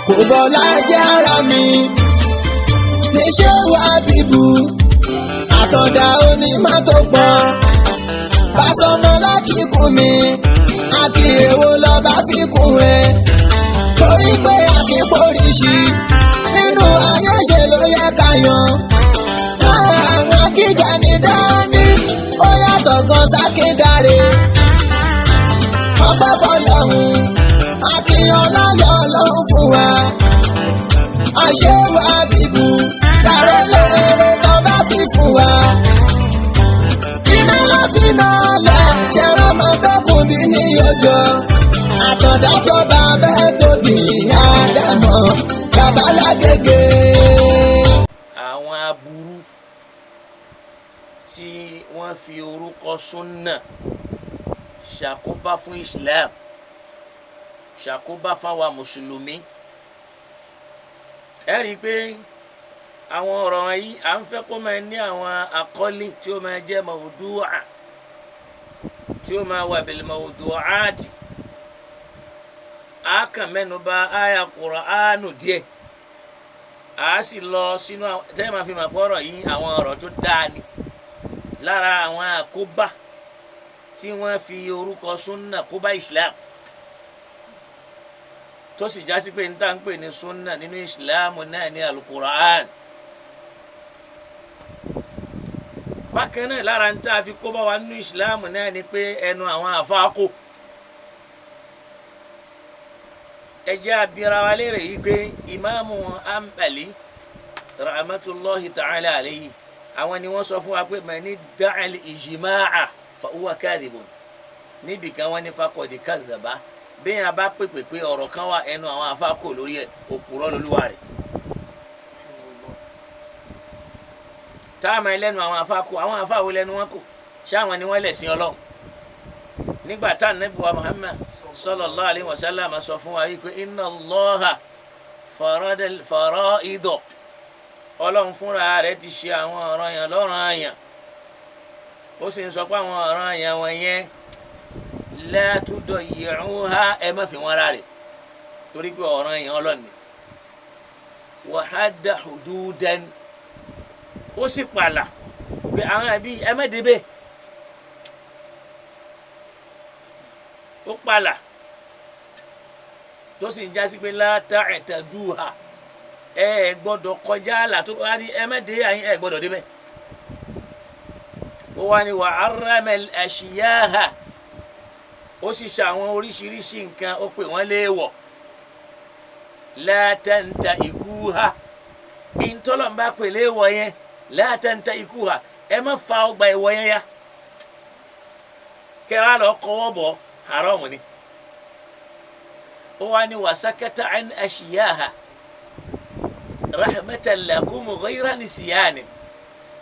kò bọ́lá jẹ́ ara mi níṣẹ́ wà bíbù àtọ̀dá onímọ̀ tó pọ̀ Pasuma láti kún mi àti èwo lọ́ba fi kún rẹ̀ torí pé àkíkóríṣi nínú ayé ṣe ló yẹ ká yan àwọn akíjà ní dání ó yàtọ̀ gan sákídáre ọpẹ́ fọ́lọ́run akíyan láyọ̀ Ọlọ́run fún wa àṣewà bíbù dàrẹ́ lóore tó bá fi fún wa iná ló fi máa lọ ṣẹ́rọ mọ́tòkùn bí ní ọjọ́ àtọ̀dájọ́ bàbá tóbi Ádámọ̀ babalágége. àwọn aburú tí wọ́n fi orúkọ súnà ṣàkóbá fún Islam ṣàkóbá fáwa mùsùlùmí ẹ rí i pé àwọn ọ̀rọ̀ yìí à ń fẹ́ kó máa ní àwọn àkọ́lé tí ó máa jẹ́ mawdu'a tí ó máa wà bil mawdu'ati a kàn mẹ́nu bà àyà Kùránù díẹ̀ a sì lọ sínú tẹ́lẹ̀ máa fi máa gbọ́rọ̀ yìí àwọn ọ̀rọ̀ tó dáa ni lára àwọn àkóbá tí wọ́n fi orúkọ súnà kóbá Islam tó sì já sí pé ní tá ń pè ní súnà nínú Islam náà ní Al-Qur'an. bákan náà lára ń tá a fi kóbá wa nínú Islam náà ni pé ẹnu àwọn àfáàkò ẹjẹ́ abira wa léèrè yìí pé ìmáàmù Hanbali rahmatullahi ta'ala alayhi àwọn ni wọ́n sọ fún wa pé mẹ́ni da'al ijma'a fa huwa kadhibun níbi kan wọ́n ní faqad kadhaba bẹ́ẹ̀ a bá pèpè pé ọ̀rọ̀ kan wà ẹnu àwọn àfáàkò lórí ẹ̀ òpùrọ́ lolúwa rẹ̀ táàmà ẹlẹ́nu àwọn àfáàkò àwọn àfáàwò lẹ́nu wọn kò ṣáwọn ni wọ́n lẹ̀sìn Ọlọ́run nígbà tá Ànábì wa Muhammad sallallahu alayhi wa sallam sọ fún wa yìí pé inna Allaha faradal fara'id Ọlọ́run fúnra rẹ̀ ti ṣe àwọn ọ̀ranyàn lọ́ranyàn ó sì ń sọ pé àwọn ọ̀ranyàn wọ̀nyẹn la tudayyi'uha ẹ má fi wọn rárẹ̀ torí pé ọ̀ranyàn Ọlọ́run ni wa hadda hududan ó sì pààlà pé àwọn ẹbí ẹ má débẹ̀ ó pààlà tó sì ń jásí pé la ta'taduha ẹ gbọ́dọ̀ kọjá àlà tó wá ní ẹ má dé àyín ẹ gbọ́dọ̀ débẹ̀ ó wá ní wa harrama al-ashyaha ó sì ṣe àwọn oríṣiríṣi nǹkan ó pè wọ́n léèwọ̀ la tantahikuha ìntọ́lọ̀ ń bá pè léèwọ̀ yẹn la tantahikuha ẹ má fa ọgbà ìwọ̀ yẹn ya kẹ́ wá lọ kọ́wọ́ bọ̀ haram ni ó wá ní wa sakata an ashyaha rahmatan lakum ghayra nisyan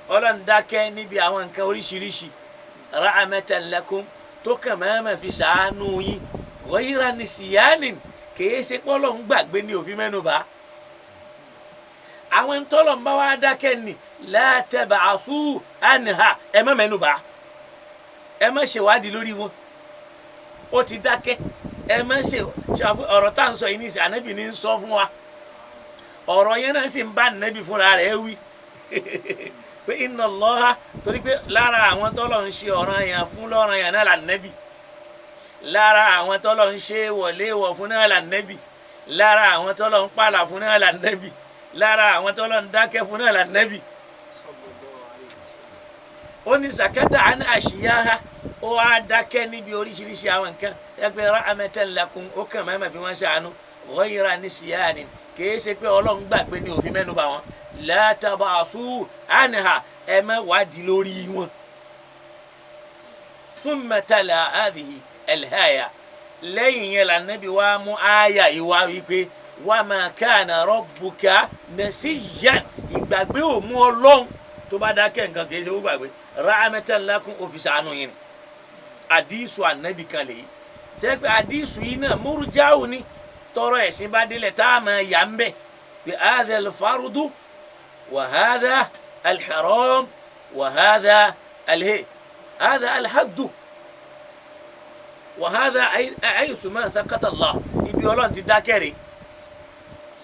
Ọlọ́run dákẹ́ níbi àwọn nǹkan oríṣiríṣi rahmatan lakum tó kàn máa fi ṣàánú yín ghayra nisyan kìí ṣe pé Ọlọ́run gbàgbé ní òfin mẹ́nubà àwọn tọ́lọ̀ ń bá wá dákẹ́ ni la tab'athu anha ẹ má mẹ́nubà ẹ má ṣèwádìí lórí wọn ó ti dákẹ́ ẹ má ṣe ọ̀rọ̀ tá à ń sọ yìí ní ìsìn ànábì ní ń sọ fún wa ọ̀rọ̀ yẹn náà sì ń bá ànábì fúnra rẹ̀ wí pé inna Allaha torí pé lára àwọn tọ́lọ̀ ń ṣe ọ̀ranyàn fún lọ́ranyàn náà l'Ànábì lára àwọn tọ́lọ̀ ń ṣe wọ̀léwọ̀ fún náà l'Ànábì lára àwọn tọ́lọ̀ ń pààlà fún náà l'Ànábì lára àwọn tọ́lọ̀ ń dákẹ́ fún náà l'Ànábì ó ní sakata an ashiyaha ó wá dákẹ́ níbi oríṣiríṣi àwọn nǹkan ẹgbẹ́ rahmatan lakum ó kàn máa fi wọ́n ṣàánú ghayra nisyanin kìí ṣe pé Ọlọ́run gbàgbé ní òfin mẹ́nu bà wọ́n la tab'athu anha ẹ má wádìí lórí wọn. thumma tala hadhihi al-aya lẹ́yìn yẹn l'Ànábì wa mú àyà ìwà wípé wa ma kana rabbuka nasiyyan ìgbàgbé ò mú Ọlọ́run tó bá dákẹ́ nǹkan kìí ṣe ó gbàgbé rahmatan lakum òfìsà àánú yìí ni àdísù Ànábì kan lèyí tẹ́ pé àdísù yìí náà múrújáù ni tọrọ ẹ̀sìn bá délẹ̀ tá a máa yà ń bẹ̀ pé hadha al-fardu wa hadha al-haram wa hadha hadha al-haddu wa hadha haythu ma sakata Allah ibi Ọlọ́run ti dákẹ́rẹ́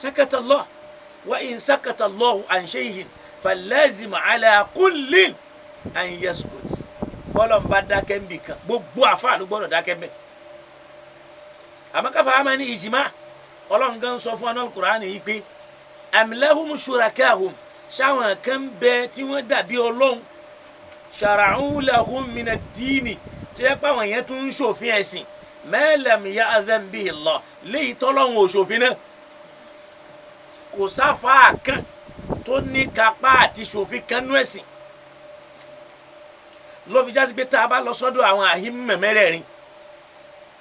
sakata Allah wa in sakata Allahu an shay'in falazim ala kullin an yaskut bọ́lọ̀ ń bá dákẹ́ ń bì kan gbogbo àfa ló gbọ́dọ̀ dákẹ́ ń bẹ̀. àmọ́ káfa ama ní ìjìmá ọlọ́run gan sọ fún anal Qur'an yìí pé am lahum shurakahum ṣáwọn kan bẹ tí wọ́n dàbí ọlọ́run shara'u lahum mina ad-dini tí yẹ pé àwọn yẹn tún ń ṣòfin ẹ̀sìn ma lam ya'zan bihi Allah léyìí tọ́lọ́run ò ṣòfin náà kò sáfà kan tó ní kápá àti ṣòfin kan nú ẹ̀sìn ló fi jásí pé tá a bá lọ sọ́dọ̀ àwọn àhímà mẹ́rẹ̀ẹ̀rin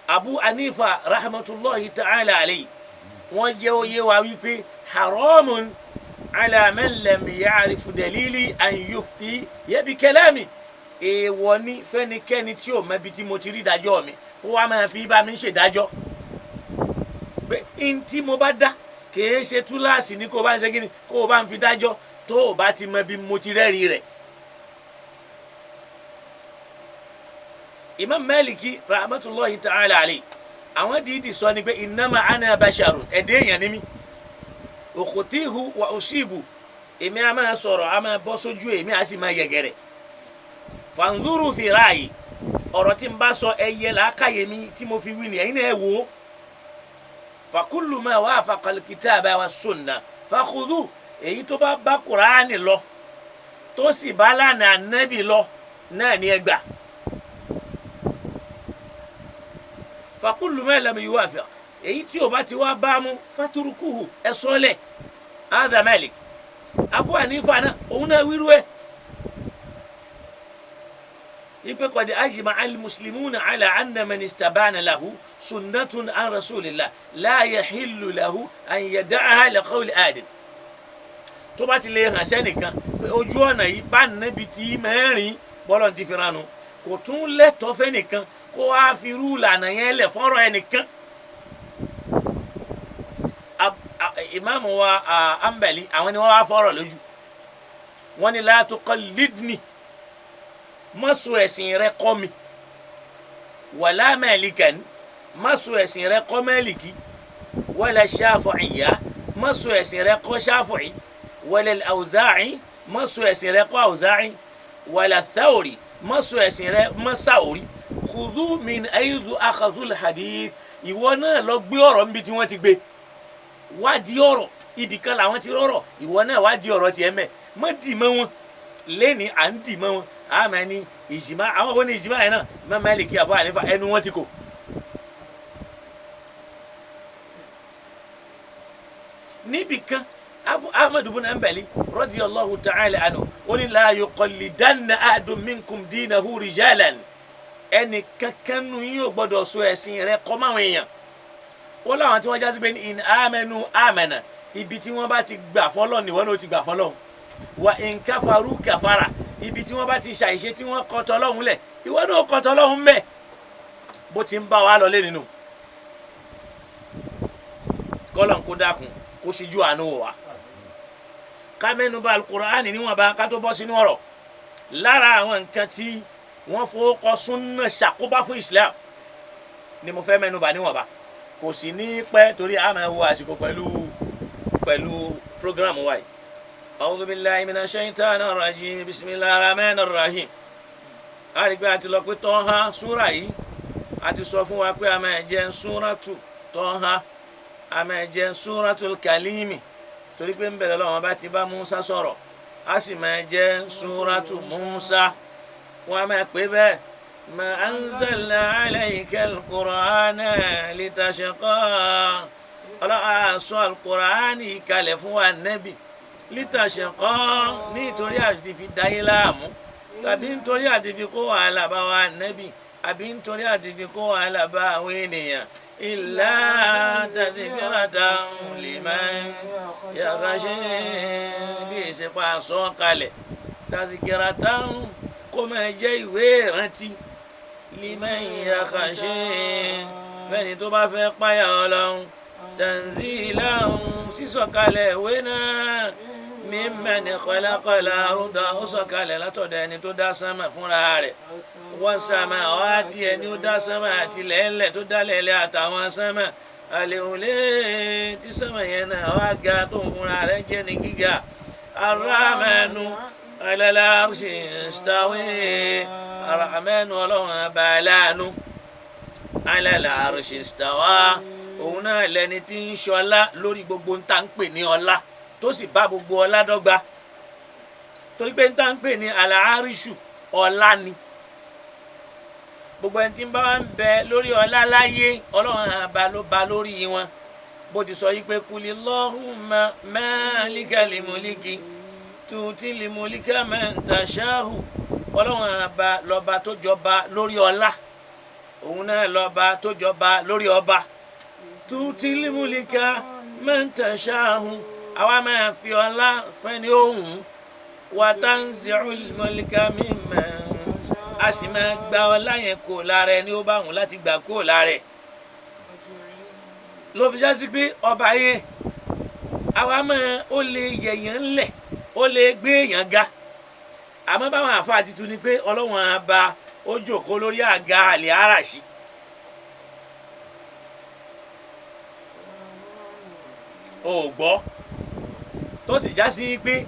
Abu Hanifa rahmatulahi ta'ala alayhi wọ́n jẹ́ oyé wa wípé haramun ala man lam ya'rif dalili an yufti bi kalami èèwọ̀ ni fẹ́nikẹ́ni tí ò mọbi tí mo ti rí dájọ́ mi kó wá máa fi bá mi ṣe dájọ́ pé n tí mo bá dá kìí ṣe túláàsì ní kó o bá ń ṣe kí ni kó o bá ń fi dájọ́ tó o bá ti mọbi mo ti rẹ́rìí rẹ̀. Imam Maliki rahmatulahi ta'ala alayhi àwọn dìídì sọ ni pé innama ana basharun ẹ̀dẹ́ èèyàn ni mí ukhtihu wa usibu èmi a máa sọ̀rọ̀ a máa bọ́ sójú èmi a sì máa yẹgẹrẹ fanzuru fi ra'yi ọ̀rọ̀ tí n bá sọ ẹyẹ làákàyè mi tí mo fi wí ni ẹ̀yin náà ẹ wò ó fa kullu ma wafaqa al-kitaba wa sunna fakhudhu èyí tó bá bá Kùránì lọ tó sì bá lánàá Nábì lọ náà ni ẹ gbà. فكل ما لم يوافق èyí tí ó bá ti wá bá mú faturukuhu ẹ sọlẹ هذا مالك Abu Hanifa náà òun náà wíru ẹ ipe قد أجمع المسلمون على أن من استبان له سنة عن رسول الله لا يحل له أن يدعها لقول آدم tó bá ti lè hàn sẹ́nìkan pé ojú ọ̀nà yìí bá Nábì tí mẹ́rin bọ́lọ̀ ti fi ranu kò tún lẹ́tọ̀ọ́ fẹ́nìkan kó wá fi rú ìlànà yẹn lẹ̀ fọ́rọ̀ ẹnìkan. Ìmáàmù wa Hanbali àwọn ni wọ́n wá fọ́rọ̀ lójú wọ́n ní la tuqallidni má sọ ẹ̀sìn rẹ kọ́ mi wala Malikan má sọ ẹ̀sìn rẹ kọ́ Maliki wala Shafi'iyya má sọ ẹ̀sìn rẹ kọ́ Shafi'i wala al-Awza'i má sọ ẹ̀sìn rẹ kọ́ Awza'i wala Thawri má sọ ẹ̀sìn rẹ má Thawri khudhu min aydu akhadhu al-hadith ìwọ náà lọ gbé ọ̀rọ̀ níbi tí wọ́n ti gbé wádìí ọ̀rọ̀ ibì kan làwọn ti rọ̀rọ̀ ìwọ náà wádìí ọ̀rọ̀ tiẹ̀ mẹ́ mọ́ dì mọ́ wọn lẹ́ni à ń dì mọ́ wọn àmọ́ ẹni ìjìmá àwọn wo ni ìjìmá yẹn náà Imam Maliki Abu Hanifa ẹnu wọn ti kò. níbì kan Ahmad ibn Hanbali radiyallahu ta'ala anhu ó ní la yuqallidanna ahadun minkum dinahu rijalan ẹnì kankan nu yín ò gbọdọ̀ sọ ẹ̀sìn rẹ̀ kọ́ máwọn èèyàn ó láwọn tí wọ́n já sí pé in amanu amana ibi tí wọ́n bá ti gbà fọ́lọ́ ni wọ́n náà ti gbà fọ́lọ́ wa in kafaru kafara ibi tí wọ́n bá ti ṣàìṣe tí wọ́n kọ́ tọ́lọ́hún lẹ̀ ìwọ náà kọ́ tọ́lọ́hún mẹ́ bó ti ń bá wa lọ lé nínú kọ́lọ̀ kó dákun kó ṣíjú àánú wò wá ká mẹ́nu bà al-Qur'ani níwọ̀n bá ká tó bọ́ sínú ọ̀rọ̀ lára àwọn nǹkan tí wọ́n fowókọ súnà ṣàkóbá fún Islam ni mo fẹ́ mẹ́nu bà níwọ̀n bá kò sì ní pẹ́ torí a máa wo àsìkò pẹ̀lú programu wa yìí. A'udhu billahi minash shaitanir rajim bismillahir rahmanir rahim. A rí pé a ti lọ pé Tọ́há súrà yìí a ti sọ fún wa pé a máa jẹ́ súratu Tọ́há a máa jẹ́ súratul Kalimi torí pé ń bẹ̀rẹ̀ lọ́wọ́ bá ti bá Musa sọ̀rọ̀ a sì máa jẹ́ súratu Musa wọ́n a máa pè bẹ́ẹ̀. ما أنزلنا عليك القرآن لتشقى ọlọ́run sọ alukur'ani kalẹ̀ fún wa nẹ́bì lítàṣẹ̀kọ́ nítorí àti fi dáyé láàmú tàbí nítorí àti fi kó wàhálà bá wa nẹ́bì àbí nítorí àti fi kó wàhálà bá àwọn ènìyàn illa tadhkiratan liman yakhsha bí ìṣèpá sọ kalẹ̀ tadhkiratan kó máa jẹ́ ìwé ìrántí liman yakhsha fẹ́ni tó bá fẹ́ páyà Ọlọ́run tanzilan sísọ̀kalẹ̀ ìwé náà mimman khalaqal arda ó sọ̀kalẹ̀ látọ̀dọ̀ ẹni tó dá sánmà fúnra rẹ̀ was samawati ẹni ó dá sánmà àti lẹ́lẹ̀ tó dá lẹ́lẹ̀ àtàwọn sánmà àlèolé tí sánmà yẹn náà wá ga tó ń fúnra rẹ̀ jẹ́ ní gíga arahmanu alal arshi istawi arahmanu ọlọ́run ọba aláàánú alal arshi istawa òun náà lẹni tí ń ṣọlá lórí gbogbo ń tà ń pè ní ọlá tó sì bá gbogbo ọlá dọ́gba torí pé ń tà ń pè ní al-arshu ọlá ni gbogbo ẹni tí ń bá wà ń bẹ lórí ọlá láyé ọlọ́run àbá ló ba lórí wọn bó ti sọ yí pé kulillahumma malikal mulki tu'til mulka man tasha'u ọlọ́run àbá lọ́ba tó jọba lórí ọlá òun náà lọ́ba tó jọba lórí ọba tu'til mulka man tasha'u àwa máa fi ọlá fẹ́ni òun wa tanzi'ul mulka mimman a sì máa gba ọlá yẹn kó lára ẹni ó bá wùn láti gbà kó lára ẹ̀ ló fi já sí pé ọba yẹn àwa máa ó lè yẹ̀yàn ńlẹ̀ ó lè gbé èèyàn ga àmọ́ báwọn àfáà ti tu ni pé ọlọ́wọ́n àbá ó jókòó lórí àga àlè àràṣì ò gbọ́ tó sì já sí pé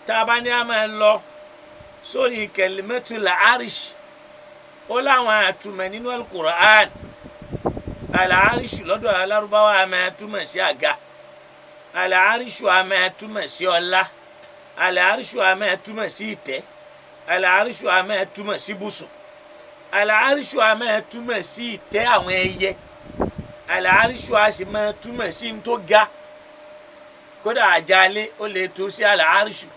tá a bá ní a máa lọ sórí kẹlímẹ́tùlá àríṣ ó láwọn àtúmọ̀ nínú alukur'an àlàáríṣù lọ́dọ̀ alárúbáwá a máa túmọ̀ sí àga àlàáríṣù a máa túmọ̀ sí ọlá àlàáríṣù a máa túmọ̀ sí ìtẹ́ àlàáríṣù a máa túmọ̀ sí bùsùn àlàáríṣù a máa túmọ̀ sí ìtẹ́ àwọn ẹyẹ àlàáríṣù a sì máa túmọ̀ sí ní tó ga kódà àjálé ó lè tó sí àlàáríṣù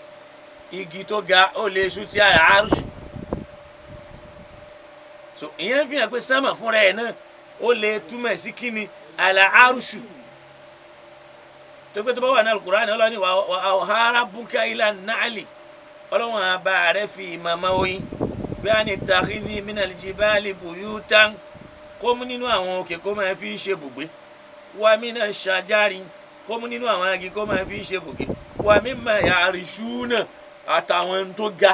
igi tó ga ó lè sùn sí àrùsù so ìyẹn fi hàn pé sánmà fúnra ẹ̀ náà ó lè túmọ̀ sí kíni àrùsù tó pé tó bá wà ní Al-Qur'ani ọlọ́ni wà ọ̀hárá búkà ilà náàlì ọlọ́wọ́n àbá rẹ̀ fi màmá oyin bí a ní takhidhi minal jibali buyutan kó mú nínú àwọn òkè kó máa fi ṣe bùgbé wa minash shajari kó mú nínú àwọn agi kó máa fi ṣe bùgbé wa mimma ya'rishuna àtàwọn tó ga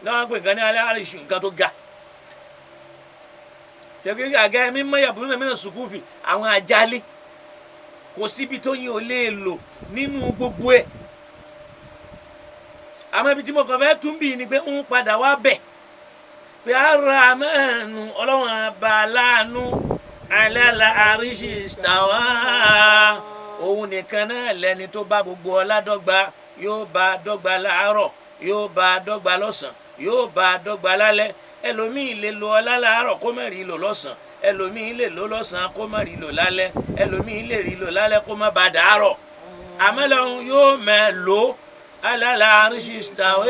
náà pè nǹkan ní alẹ́ àríṣù nǹkan tó ga tẹ̀gbẹ́ àga ẹ̀mí mọ́yàbùrú náà mìíràn sùkúfì àwọn àjálẹ̀ kò síbi tó yín ò lè lò nínú gbogbo ẹ̀ àmọ́ ibi tí mo kàn fẹ́ tún bì ní pé ń padà wá bẹ̀ pé ara mẹ́nu ọlọ́run àbá láàánú alẹ́ àríṣì istawa òun nìkan náà lẹni tó bá gbogbo ọlá dọ́gba yóò bá dọ́gba láàárọ̀ yóò bá dọ́gba lọ́sàn yóò bá dọ́gba lálẹ́ ẹlòmíì lè lo ọlá láàárọ̀ kó má rí lò lọ́sàn ẹlòmíì lè lo lọ́sàn kó má rí lò lálẹ́ ẹlòmíì lè rí lò lálẹ́ kó má bá dàárọ̀ àmọ́lọ́hún yóò máa lò alálà àríṣì istawa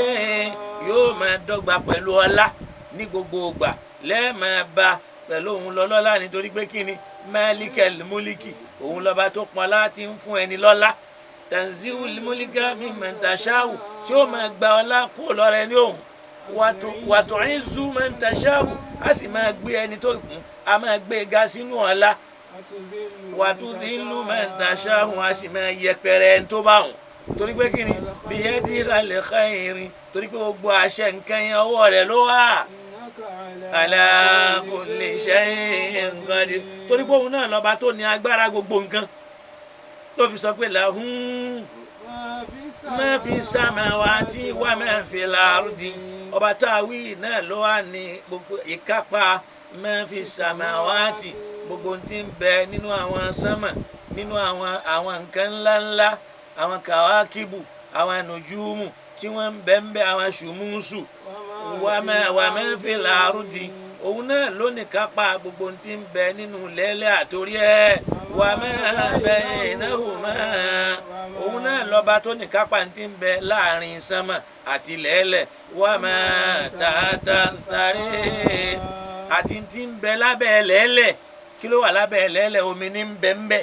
yóò máa dọ́gba pẹ̀lú ọlá ní gbogbo ìgbà lẹ́ẹ̀máa bá pẹ̀lú òun lọ́lọ́lá nítorí pé kíni máàlíkẹ̀l múlíkì òun lọ́ba tó pọn láti ń fún ẹni lọ́lá tanziul mulka mimman tasha'u tí ó máa gba ọlá kó lọ́rọ̀ ẹni òun wa tu'izzu man tasha'u a sì máa gbé ẹni tó fún a máa gbé ga sínú ọlá wa tudhillu man tasha'u a sì máa yẹpẹrẹ ẹni tó bá wùn torí pé kí ni biyadikal khayri torí pé gbogbo àṣẹ nǹkan yẹn ọwọ́ rẹ̀ ló wà ala kulli shay'in qadir torí pé òun náà lọ́ba tó ní agbára gbogbo nǹkan ló fi sọ pé lahum ma fi samawati wa ma fil ardi ọba táwí náà ló wà ní gbogbo ìkápá ma fi samawati gbogbo tí ń bẹ nínú àwọn sánmà nínú àwọn nǹkan ńláńlá àwọn kàwákìbù àwọn nùjúmù tí wọ́n ń bẹ àwọn ṣùmùsù wa ma fil ardi òun náà ló ní kápá gbogbo tí ń bẹ nínú lẹ́lẹ́ àtòrí ẹ̀ wa ma baynahuma òun náà lọ́ba tó ní kápá tí ń bẹ láàrin sánmà àti lẹ́lẹ̀ wa ma tahta thari àti tí ń bẹ lábẹ́ lẹ́lẹ̀ kí ló wà lábẹ́ lẹ́lẹ̀ omi ní ń bẹ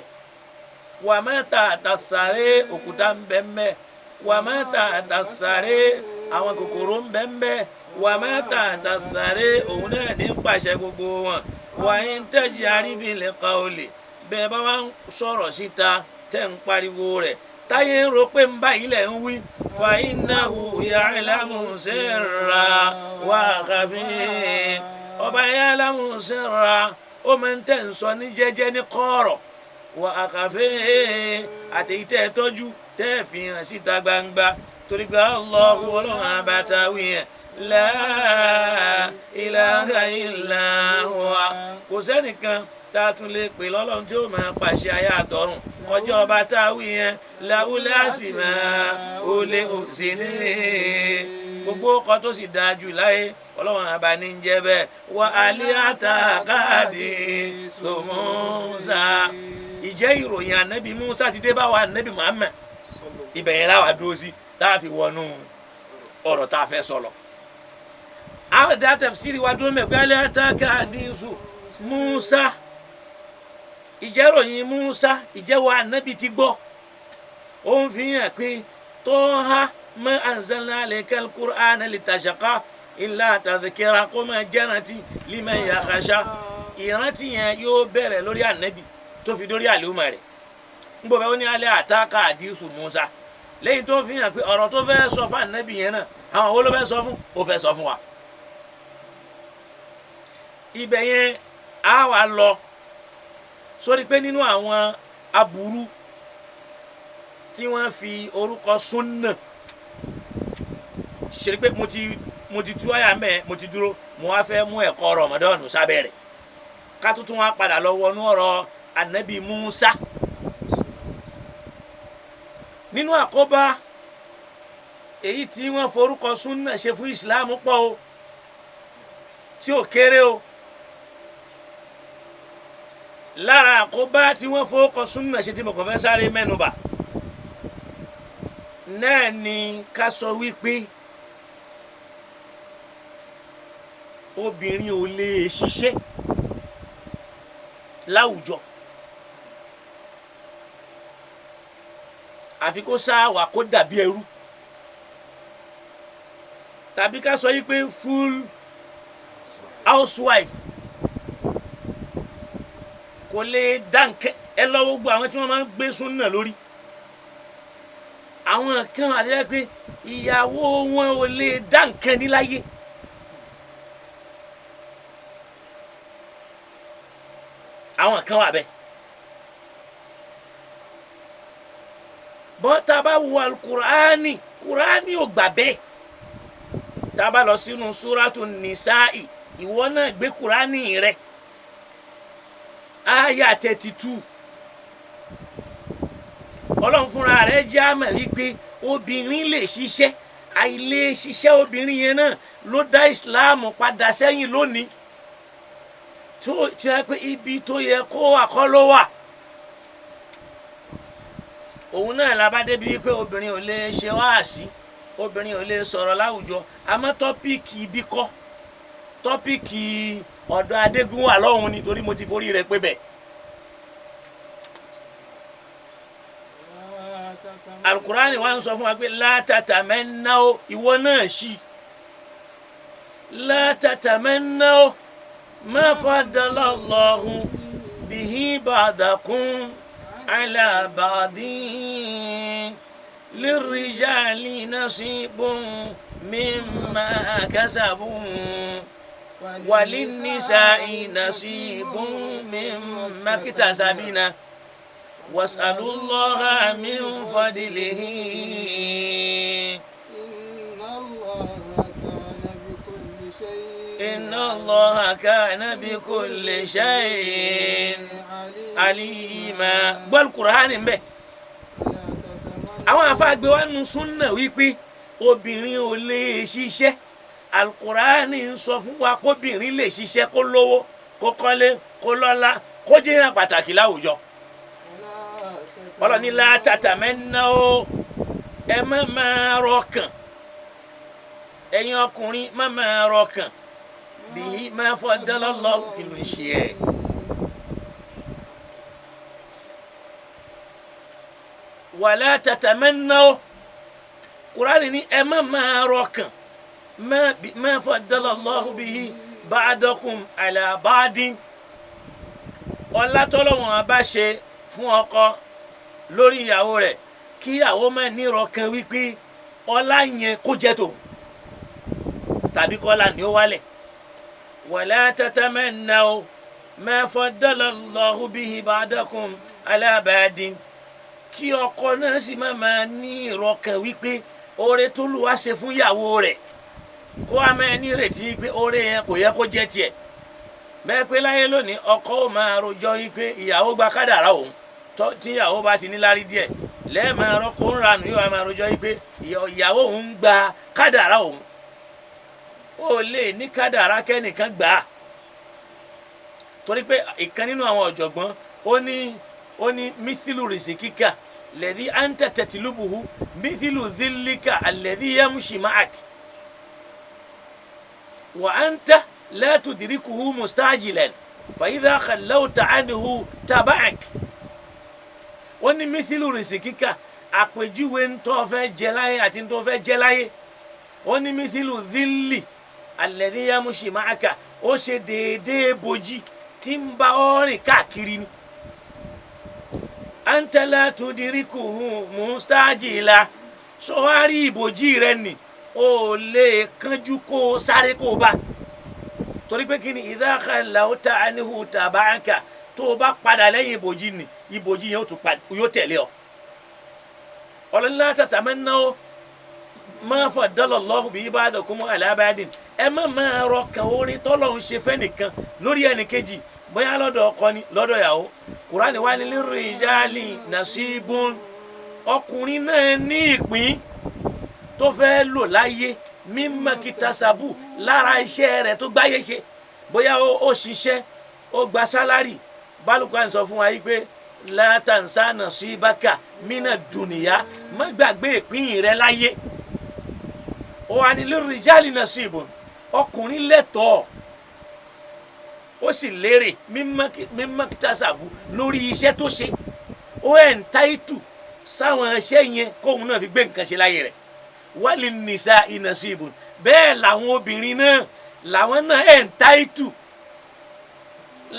wa ma tahta thari òkúta ń bẹ wa ma tahta thari àwọn kòkòrò ń bẹ wa ma tahta thari òun náà ní ń pàṣẹ gbogbo wọn wa in tajhari bil qawli bẹ́ẹ̀ bá wá ń sọ̀rọ̀ síta tẹ́ ń pariwo rẹ̀ táyé ń ro pé ń bá ilẹ̀ ń wí fa innahu ya'lamu sirra wa khafi ọba ya'lamu sirra ó máa ń tẹ̀ ń sọ ní jẹ́jẹ́ ní kọ̀rọ̀ wà àkàfẹ́ àtẹ̀yí tẹ́ ẹ tọ́jú tẹ́ ẹ fi hàn síta gbangba torí pé Allahu ọlọ́run àbátawí yẹn la ilaha illa huwa kò sẹ́nìkan tá a tún lè pè lọ́lọ́run tí ó máa pàṣẹ ayé àtọ̀run kọjá ọba táwí yẹn láwùlẹ̀ àsìmá olè òsèlè gbogbo ọkọ tó sì dáa jù láyé ọlọ́run àbá ní ń jẹ́ bẹ́ẹ̀ wà alẹ́ àtàkàdé tó Mùsá ìjẹ́ ìròyìn ànábì Mùsá ti dé bá wa ànábì Muhammad ibẹ̀ yẹn láwa dúró sí tá a fi wọnú ọ̀rọ̀ tá a fẹ́ sọ̀rọ̀ àwọn ìdá tafsiri wa dúró mẹ́gbẹ́ alẹ́ àtàkàdé tó Mùsá ìjẹ́ròyìn Mùsá ìjẹ́wọ́ ànábì ti gbọ́ ó ń fi hàn pé tó ha ma anzalna alayka al-Qur'ana litashqa illa tadhkira kó máa jẹ́rántí liman yakhsha ìrántí yẹn yóò bẹ̀rẹ̀ lórí ànábì tó fi dórí àlùmọ̀ rẹ̀ ń bọ̀ bẹ́ẹ̀ ó ní alẹ́ àtàkà àdìsù Mùsá lẹ́yìn tó fi hàn pé ọ̀rọ̀ tó fẹ́ sọ fún ànábì yẹn náà àwọn wo ló fẹ́ sọ fún ó fẹ́ sọ fún wa ibẹ̀ yẹn á wà lọ sórí pé nínú àwọn aburú tí wọ́n fi orúkọ súnà ṣe pé mo ti tú àyà mẹ́ mo ti dúró mo wá fẹ́ mú ẹ̀kọ́ Ramadan sábẹ́ rẹ̀ ká tuntun wá padà lọ wọnú ọ̀rọ̀ anabi Musa nínú àkóbá èyí tí wọ́n forúkọ súnà ṣe fún Islam pọ̀ o tí ò kéré o lára àkóbá tí wọ́n forúkọ súnà ṣe tí mo kàn fẹ́ sáré mẹ́nubà náà ni ká sọ wípé obìnrin ò lè ṣiṣẹ́ láwùjọ àfi kó sáwà kó dàbí ẹrú tàbí ká sọ wípé full housewife kò lè dáǹkẹ́ ẹ lọ́wọ́ gbọ́ àwọn tí wọ́n máa ń gbé súnà lórí àwọn kan àdéhùn pé ìyàwó wọn ò lè dá nǹkan ní láyé àwọn kan wà bẹ́ẹ̀ bọ́n tá a bá wo alukur'ani kur'ani ò gbà bẹ́ẹ̀ tá a bá lọ sínú súrátù nìsáì ìwọ náà gbé kur'ani rẹ àyà 32 ọlọ́run fúnra rẹ̀ jẹ́ àmọ̀ wípé obìnrin lè ṣiṣẹ́ àìlè ṣiṣẹ́ obìnrin yẹn náà ló dá ìsìláàmù padà sẹ́yìn lónìí tí wọ́n pé ibi tó yẹ kó wà kọ́ ló wà òun náà la bá débi wípé obìnrin ò lè ṣe wáàsí obìnrin ò lè sọ̀rọ̀ láwùjọ àmọ́ tọ́píìkì ibi kọ́ tọ́píìkì ọ̀dọ̀ adégún wà lọ́hùn nítorí mo ti forí rẹ̀ pé bẹ́ẹ̀. alukurani wa ń sọ fún wa pé látàtàmẹ́náwó ìwọ náà ṣí látàtàmẹ́náwó ma fadalallahu bihi ba'dakum ala ba'din lirrijali nasibun mimma kasabu walinnisa'i nasibun mimma iktasabna. واسألوا الله من فضله إن الله كان بكل شيء عليما gbọ́ Al-Qur'ani ń bẹ àwọn àfáàgbé wa nu súnà wípé obìnrin ò lè ṣiṣẹ́ Al-Qur'ani ń sọ fún wa kóbìnrin lè ṣiṣẹ́ kó lówó kó kọ́lé kó lọ́lá kó jẹ́ èèyàn pàtàkì láwùjọ ọlọ́ni látàtàmẹ́náwó ẹ má máa rọkàn ẹ̀yin ọkùnrin má máa rọkàn bí má fadalallahu kí ló ń ṣe ẹ̀. wàlá tàtàmẹ́náwó Kùránì ní ẹ má máa rọkàn má fadalallahu bihi ba'dakum ala ba'din ọlá tọ́lọ́wọ́n bá ṣe fún ọkọ lórí ìyàwó rẹ̀ kí ìyàwó máa nírọ̀ kan wípé ọlá yẹn kó jẹ́ tòun tàbí kọ́lá ni ó wálẹ̀ wala tatamannaw ma faddala Allahu bihi ba'dakum ala ba'din kí ọkọ náà sì máa ní ìrọ̀kàn wípé oore tó lù wá ṣe fún ìyàwó rẹ̀ kó a máa ní ìrètí pé oore yẹn kò yẹ kó jẹ́ tiẹ̀ bẹ́ẹ̀ pé láyé lónìí ọkọ ó máa rojọ́ wípé ìyàwó gba kádàrá òun tí ìyàwó bá ti ní lárí díẹ̀ lẹ́ẹ̀mọ ọkọ ń ranù yóò máa rojọ́ wípé ìyàwó òun gba kádàrá òun ó lè ní kádàrá kẹ́nìkan gbà á torí pé ìkan nínú àwọn ọ̀jọ̀gbọ́n ó ní mithilu rizikika lẹ́dí anta tatilubuhu mithilu dhillika alladhi yamshi ma'ak wa anta la tudrikuhu mustajilan fa idha khallawta anhu taba'ak wọ́n ní mithilu rizikika àpèjúwe ntọ́ fẹ́ jẹ láyé àti ntọ́ fẹ́ jẹ láyé wọ́n ní mithilu dhilli alladhi yamshi ma'aka ó ṣe déédéé bòjì tí ń bá ọ rìn káàkiri ni anta la tudrikuhu mustajila sọwárí ìbòjì rẹ ni ó lè kánjú kó sáré kó bá torí pé kí ni idha khallawta anhu taba'aka tó o bá padà lẹ́yìn ìbòjì ni ìbòjì yẹn yóò tẹ̀lé ọ la tatamannaw ma faddala Allahu bihi ba'dakum ala ba'din ẹ má máa rọkàn orin tọ́lọ́run ṣe fẹ́ nìkan lórí ẹnìkejì bóyá lọ́dọ̀ ọkọ ni lọ́dọ̀ ìyàwó Kùránì wá ní lirijali nasibun ọkùnrin náà ní ìpín tó fẹ́ lò láyé mimma kitasabu lára iṣẹ́ rẹ̀ tó gbáyé ṣe bóyá ó ṣiṣẹ́ ó gba sálárì bálùkù sọ fún wa yìí pé la tansa nasibaka mina dunya má gbàgbé ìpín rẹ̀ láyé ó wà ní lirijali nasibun ọkùnrin lẹ́tọ̀ọ́ ó sì lérè mímọ́ kitasabu lórí iṣẹ́ tó ṣe ó entitled sáwọn iṣẹ́ yẹn kóun náà fi gbé nǹkan ṣe láyé rẹ̀ wali nisa'i nasibun bẹ́ẹ̀ làwọn obìnrin náà làwọn náà entitled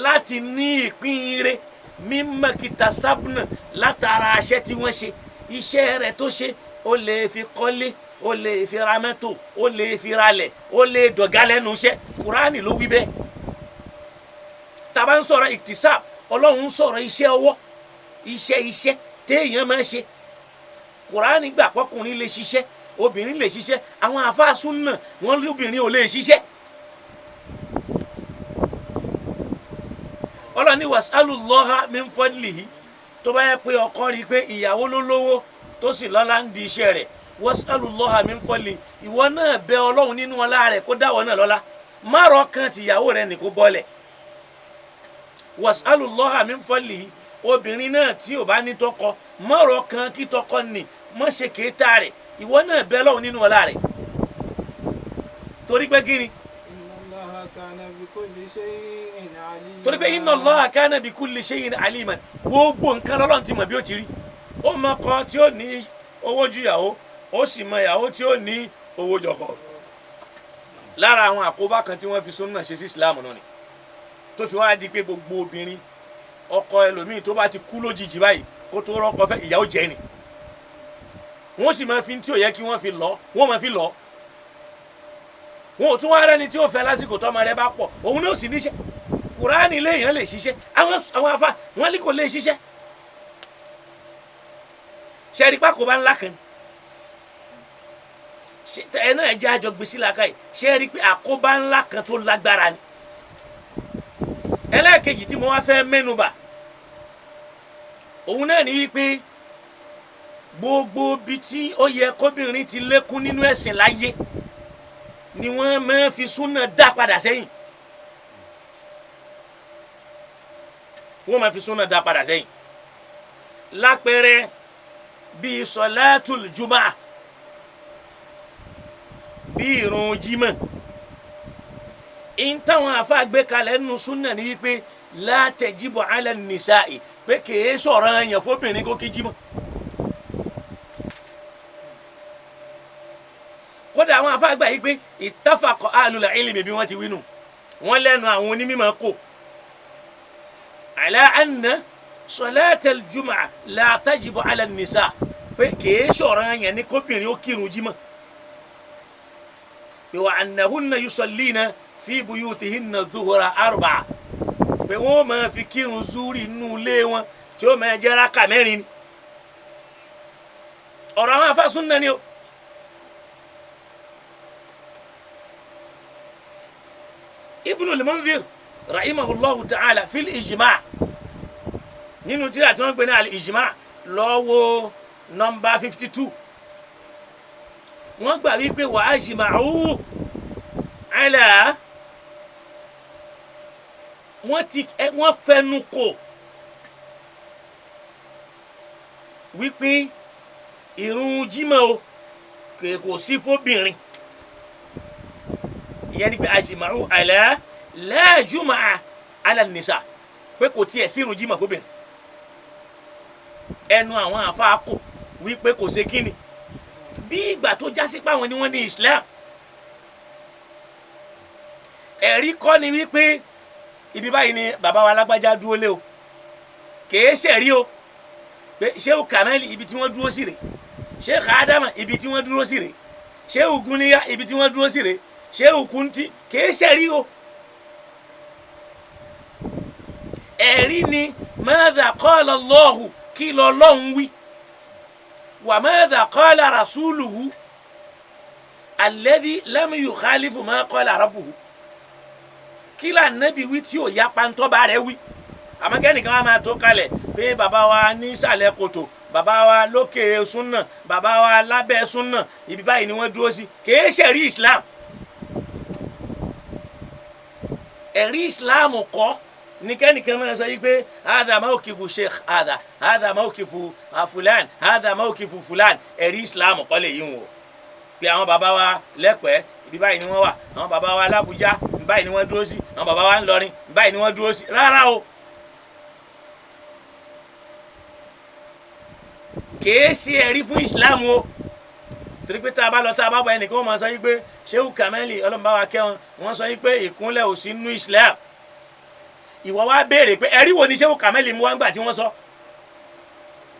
láti ní ìpín rẹ̀ mímọ́ kitasabuna látara iṣẹ́ tí wọ́n ṣe iṣẹ́ rẹ̀ tó ṣe ó lè fi kọ́lé ó lè fi ra mọ́tò ó lè fi ralẹ̀ ó lè dọ̀gá lẹ́nu iṣẹ́ Kùránì ló wí bẹ́ẹ̀ tàbá ń sọ̀rọ̀ ìtìsáb Ọlọ́run ń sọ̀rọ̀ iṣẹ́ ọwọ́ iṣẹ́ téèyàn máa ṣe Kùránì gbà pọ́kùnrin lè ṣiṣẹ́ obìnrin lè ṣiṣẹ́ àwọn àfáà súnnà wọ́n lóbìnrin ò lè ṣiṣẹ́ Ọlọ́run ní was'alullaha min fadlihi tó bá yẹ pé ọkọ rí i pé ìyàwó ló lówó tó sì lọ́lá ń di iṣẹ́ rẹ̀ was'alullaha min fadlihi ìwọ náà bẹ Ọlọ́run nínú ọlá rẹ̀ kó dáwọ́ náà lọ́lá má rọ kan tìyàwó rẹ̀ ní kó bọ́lẹ̀ was'alullaha min fadlihi obìnrin náà tí ò bá ní tọkọ mọ̀rọ̀ kan kí tọkọ nì mọ̀ ṣe kéétà rẹ̀ ìwọ náà bẹ Ọlọ́run nínú ọlá rẹ̀ torí pé kí ni torí pé inna Allaha kana bi kulli shay'in aliman gbogbo nǹkan lọ́lọ́run ti mọ̀ bí ó ti rí ó mọ ọkọ tí ó ní owó ju ìyàwó ó sì mọ ìyàwó tí ó ní owó jọkọ lára àwọn àkóbá kan tí wọ́n fi súnnà ṣe sí Islam náà ni tó fi wá di pé gbogbo obìnrin ọkọ ẹlòmíì tó bá ti kú lójijì báyìí kó tó rọ́kọ fẹ́ ìyàwó jẹ́ ni wọ́n sì máa fi tí ò yẹ kí wọ́n fi lọ wọ́n máa fi lọ wọn ò tún wá rẹ́ni tí ó fẹ́ lásìkò tọ́mọ rẹ̀ bá pọ̀ òun náà sì níṣẹ́ Kùránì léèyàn lè ṣiṣẹ́ àwọn afa wọn ní kò lè ṣiṣẹ́ ṣẹ́ẹ́rì pákó bá ńlá kan ẹ náà ẹ jẹ́ àjọ gbèsè làkàyè ṣẹ́ẹ́rì pé àkóbá ńlá kan tó lágbára ni ẹlẹ́ẹ̀kejì tí mo wá fẹ́ mẹ́nubà òun náà ní wípé gbogbo bí tí ó yẹ kóbìnrin ti lékún nínú ẹ̀sìn láyé ni wọ́n máa fi súnà dá padà sẹ́yìn wọ́n máa fi súnà dá padà sẹ́yìn lápẹẹrẹ bíi sọláàtùl jùmọ̀ bíi ìrun jímọ̀ in táwọn àfa gbé kalẹ̀ nínú súnà ní wípé la tajibu ala nisa'i pé kìí sọ̀rọ̀ ẹ̀yàn fóbìnrin kó kí jímọ̀ kódà àwọn àfa gbà yí pé ittafaqa ahlul ilmi bí wọ́n ti wínú wọ́n lẹ́nu àwọn onímọ̀ kò ala anna salatal jumu'a la tajibu ala nisa pé kìí sọ̀rọ̀ ẹ̀yàn ní kóbìnrin ó kírun jímọ̀ wa annahunna yusallina fi buyutihinna dhuhra arba'a pé wọ́n máa fi kírun zúrì nínú ilé wọn tí ó máa jẹ́ rákà mẹ́rin ni ọ̀rọ̀ àwọn àfáà súnnà ni o. Ibn al-Mundhir rahimahullahu ta'ala fil ijma' nínú tírà tí wọ́n gbé ní al-ijma' lọ́wọ́ nọ́mbà 52 wọ́n gbà wípé wa ajma'u ala wọ́n fẹnu kò wípé ìrun jímọ̀ o kò sí fóbìnrin ìyẹn ni pé ajma'u ala la jumu'a ala nisa pé kò tiẹ̀ sí ìrun jímọ̀ fóbìnrin ẹnu àwọn àfáà kò wípé kò ṣe kíni bí ìgbà tó jásí páwọn ni wọ́n ní Islam ẹ̀rí kọ́ ni wípé ibi báyìí ni bàbá wa lágbájá dúró lé o kèé ṣẹ̀rí o pé Sheikh Kamali ibi tí wọ́n dúró sí rè Sheikh Adama ibi tí wọ́n dúró sí rè Sheikh Guniya ibi tí wọ́n dúró sí rè Sheikh Kunti kèé ṣẹ̀rí o ẹ̀rí ni madha qala Allahu kí l'Ọlọ́hun wí wa madha qala rasuluhu alladhi lam yukhalifu ma qala rabbuhu kí la Nábì wí tí ò yapa ntọ́ba rẹ̀ wí àmọ́ kẹ́nìkan wa máa tó kalẹ̀ pé bàbá wa ní ìsàlẹ̀ kòtò bàbá wa lókè súnà bàbá wa lábẹ́ súnà ibi báyìí ni wọ́n dúró sí kìí ṣẹ̀rí Islam ẹ̀rí Islam kọ́ ní kẹ́nìkan máa sọ yí pé hadha mawqifu sheikh hadha mawqifu fulan hadha mawqifu fulan ẹ̀rí Islam kọ́ lè yí wọn pé àwọn bàbá wa lẹ́pẹ́ ibi báyìí ni wọ́n wà àwọn bàbá wa l'Ábùjá ibi báyìí ni wọ́n dúró sí àwọn bàbá wa ńlọrin ibi báyìí ni wọ́n dúró sí rárá o kìí ṣe ẹ̀rí fún Islam o torí pé tá a bá lọ tá a bá bọ ẹnìkan wọ́n máa sọ yí pé Sheikh Kamali ọlọ́mọba wa kẹ́wọn wọ́n sọ yí pé ìkúnlẹ̀ ò sí nínú Islam ìwọ wá béèrè pé ẹ̀rí wo ni Sheikh Kamali mú wá ńgbà tí wọ́n sọ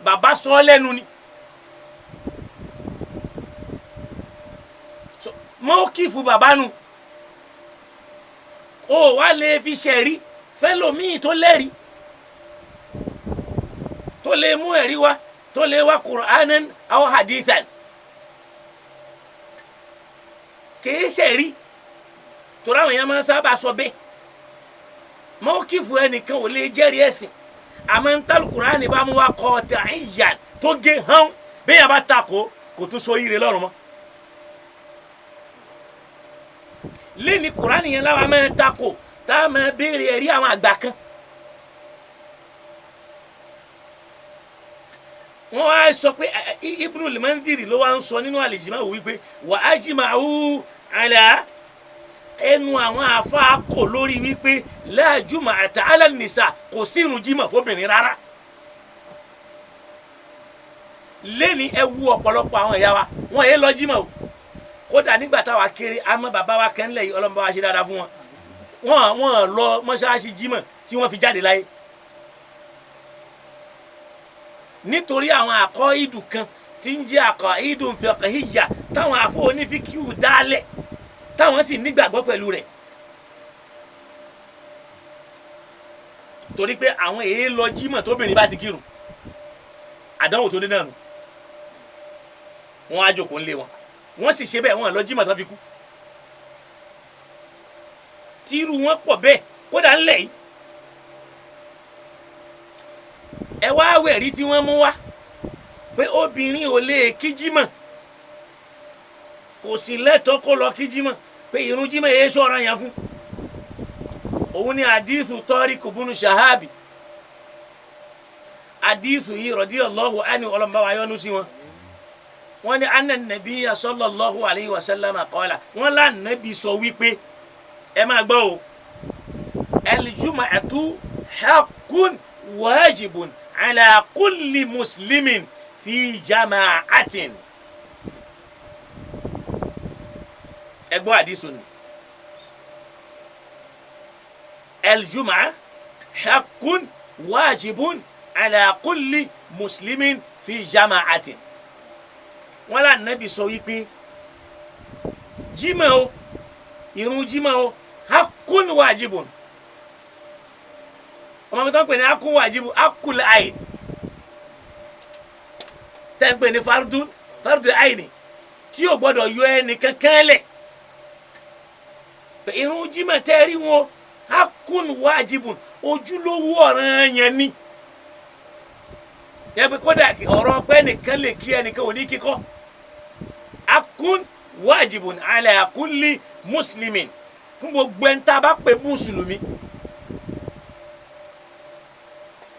bàbá sọ lẹ́nu ni mọ́kìfù bàbá nu ó wá lè fi ṣẹ̀rí fẹ́lòmíì tó lẹ́rí tó lè mú ẹ̀rí wá tó lè wá Qur'anan aw hadithan kìí ṣẹ̀rí torí àwọn èèyàn máa ń sábà sọ bẹ́ẹ̀ mọ́kìfù ẹnìkan ò lè jẹ́rìí ẹ̀sìn àmọ́ ń tàlù Qur'ani bá mú wá qati'iyyan tó gé hàn bẹ́ẹ̀ yà bá takò kò tún sọ ire lọ́rùn mọ́ lẹ́ni Qur'ani yẹn láwa máa ń takò tá a máa béèrè ẹ̀rí àwọn àgbà kan wọ́n wá sọ pé Ibn al-Mundhir ló wá ń sọ nínú al-Ijma' wípé wa ajma'u ala ẹnu àwọn àfáà kò lórí wípé la jumu'ata ala nisa kò sí ìrun jímọ̀ fóbìnrin rárá lẹ́ni ẹ wú ọ̀pọ̀lọpọ̀ àwọn ìyá wa wọ́n yé lọ jímọ̀ o kódà nígbà táwa kéré àmọ́ bàbá wa kẹ́ńlẹ̀ yìí ọlọ́mọba wa ṣe dáadáa fún wọn wọ́n lọ mọ́ṣáláṣí jímọ̀ tí wọ́n fi jáde láyé nítorí àwọn àkọ́ ìdù kan tí ń jẹ́ àkọ́ ìdù fiqhiyya táwọn àfọ onífíkíù dálẹ̀ táwọn sì nígbàgbọ́ pẹ̀lú rẹ̀ torí pé àwọn èyí lọ jímọ̀ tóbìnrin bá ti kírun àdánwò tó dé náà nù wọ́n á jókòó ńlé wọn wọ́n sì ṣe bẹ́ẹ̀ wọ́n lọ jímọ̀ tán fi kú tírú wọn pọ̀ bẹ́ẹ̀ kódà ńlẹ̀ yìí ẹ wá wẹ̀rí tí wọ́n mú wá pé obìnrin ò lè kí jímọ̀ kò sì lẹ́tọ̀ọ́ kó lọ kí jímọ̀ pé ìrun jímọ̀ yẹn ṣọ́ra yẹn fún òun ni hadithu Tariq ibn Shahabi hadithu yìí radiyallahu anhu ọlọ́mọba wa yọ́nú sí wọn wọ́n ní anna nabiyya sallallahu alayhi wa sallam qala wọ́n lá nàbí sọ wípé ẹ máa gbọ́ o al-jumu'atu haqqun wajibun ala kulli muslimin fi jama'atin ẹ gbọ́ àdìsù ni al-jumu'a haqqun wajibun ala kulli muslimin fi jama'atin wọ́n lá nàbí sọ wípé jímọ̀ o ìrun jímọ̀ o haqqun wajibun ọmọ mi tó ń pè ní akun wàjibù akul ayin tẹ́ ń pè ní fardu ayin tí ò gbọ́dọ̀ yọ ẹnì kankan lẹ̀ irun jímọ̀ tẹ́ rí wọn akun wàjibù ojúlówó ọ̀ranyàn ni yẹ pé kódà ọ̀rọ̀ pé nìkan lè kí ẹnìkan ò ní kíkọ́ akun wajibun ala kulli muslimin fún gbogbo ẹni tá a bá pè mùsùlùmí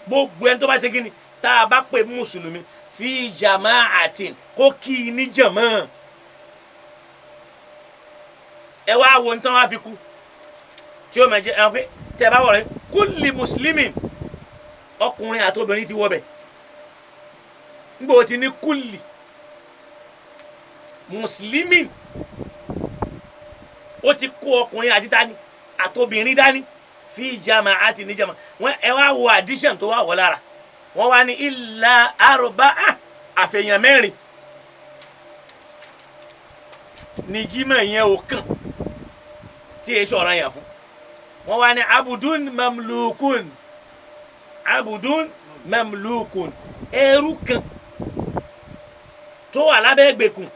gbogbo ẹni tó bá ṣe kí ni tá a bá pè mùsùlùmí fi jama'atin kó kí i ní jàmá ẹ wá wo ní tán wá fi kú tí ó máa jẹ ẹ pé tẹ bá wọlé kulli muslimin ọkùnrin àti obìnrin ti wọ bẹ ngbọ ti ní kulli muslimin ó ti kó ọkùnrin àti tani àtobìnrin dání fi jama'ati ní jama wọn ẹ wá wo addition tó wà wọ lára wọn wá ní illa arba'a àfẹ̀yàn mẹ́rin ní jimá yẹn ò kàn tí èyí ṣọ̀rọ̀ yẹn fún wọn wá ní abudun mamlukun ẹrú kan tó wà lábẹ́ ìgbèkùn